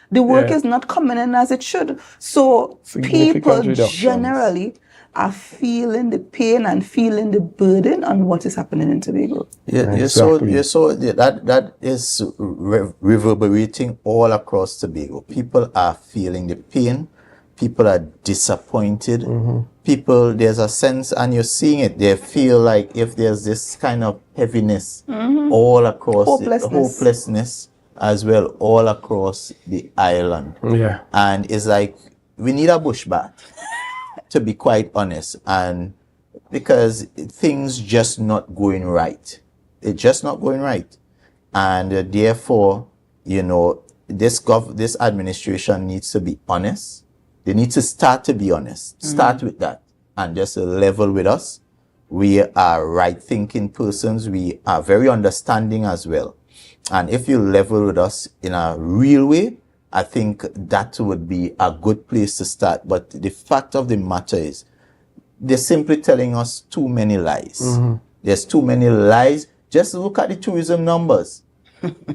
the work is not coming in as it should. So people generally are feeling the pain and feeling the burden on what is happening in Tobago. Yeah, that is reverberating all across Tobago. People are feeling the pain. People are disappointed. People, there's a sense, and you're seeing it, they feel like if there's this kind of heaviness all across hopelessness as well, all across the island. Yeah. And it's like, we need a bush bath. To be quite honest, and because things just not going right. It's just not going right. And therefore, you know, this administration needs to be honest. They need to start to be honest. Start with that and just level with us. We are right-thinking persons. We are very understanding as well. And if you level with us in a real way, I think that would be a good place to start. But the fact of the matter is, they're simply telling us too many lies. There's too many lies. Just look at the tourism numbers.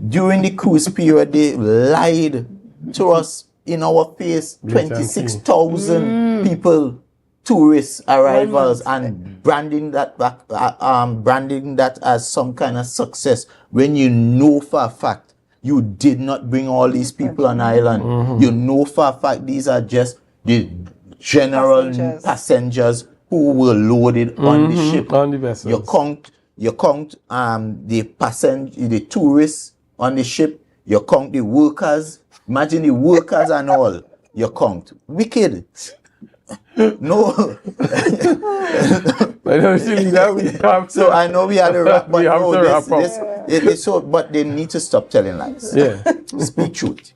During the cruise period, they lied to us in our face. 26,000 people, tourist arrivals, and branding that as some kind of success when you know for a fact you did not bring all these people on island. You know for a fact these are just the general passengers who were loaded on the ship. On the vessels. You count the tourists on the ship. You count the workers. Imagine the workers and all. You count. Wicked. No. I know we have so I know we had a wrap, but no, but they need to stop telling lies. Yeah. Speak truth.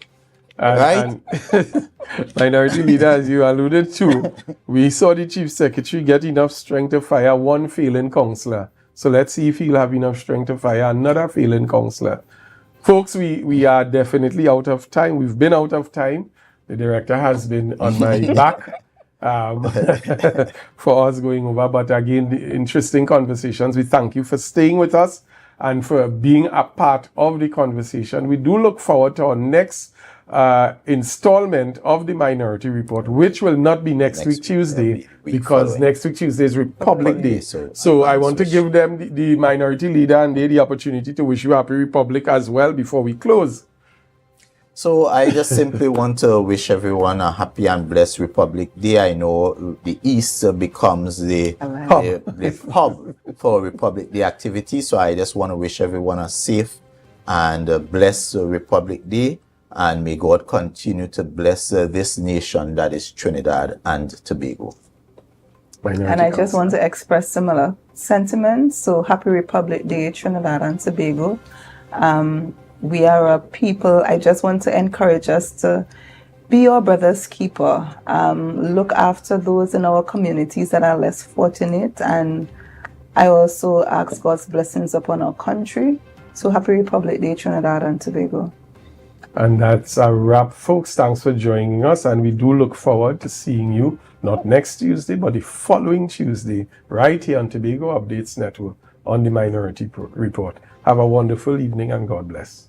Right? And Minority Leader, as you alluded to, we saw the Chief Secretary get enough strength to fire one failing councillor. So let's see if he'll have enough strength to fire another failing councillor. Folks, we are definitely out of time. We've been out of time. The director has been on my back. For us going over, but again, the interesting conversations. We thank you for staying with us and for being a part of the conversation. We do look forward to our next installment of the Minority Report, which will not be next week Tuesday, because next week Tuesday is Republic Day. So I want to give them, the Minority Leader and they, the opportunity to wish you Happy Republic as well before we close. So I just simply want to wish everyone a happy and blessed Republic Day. I know the East becomes the hub for Republic Day activity. So I just want to wish everyone a safe and blessed Republic Day. And may God continue to bless this nation that is Trinidad and Tobago. And I just want to express similar sentiments. So happy Republic Day, Trinidad and Tobago. We are a people, I just want to encourage us to be our brother's keeper. Look after those in our communities that are less fortunate. And I also ask God's blessings upon our country. So happy Republic Day, Trinidad and Tobago. And that's a wrap, folks. Thanks for joining us. And we do look forward to seeing you, not next Tuesday, but the following Tuesday, right here on Tobago Updates Network on the Minority Report. Have a wonderful evening and God bless.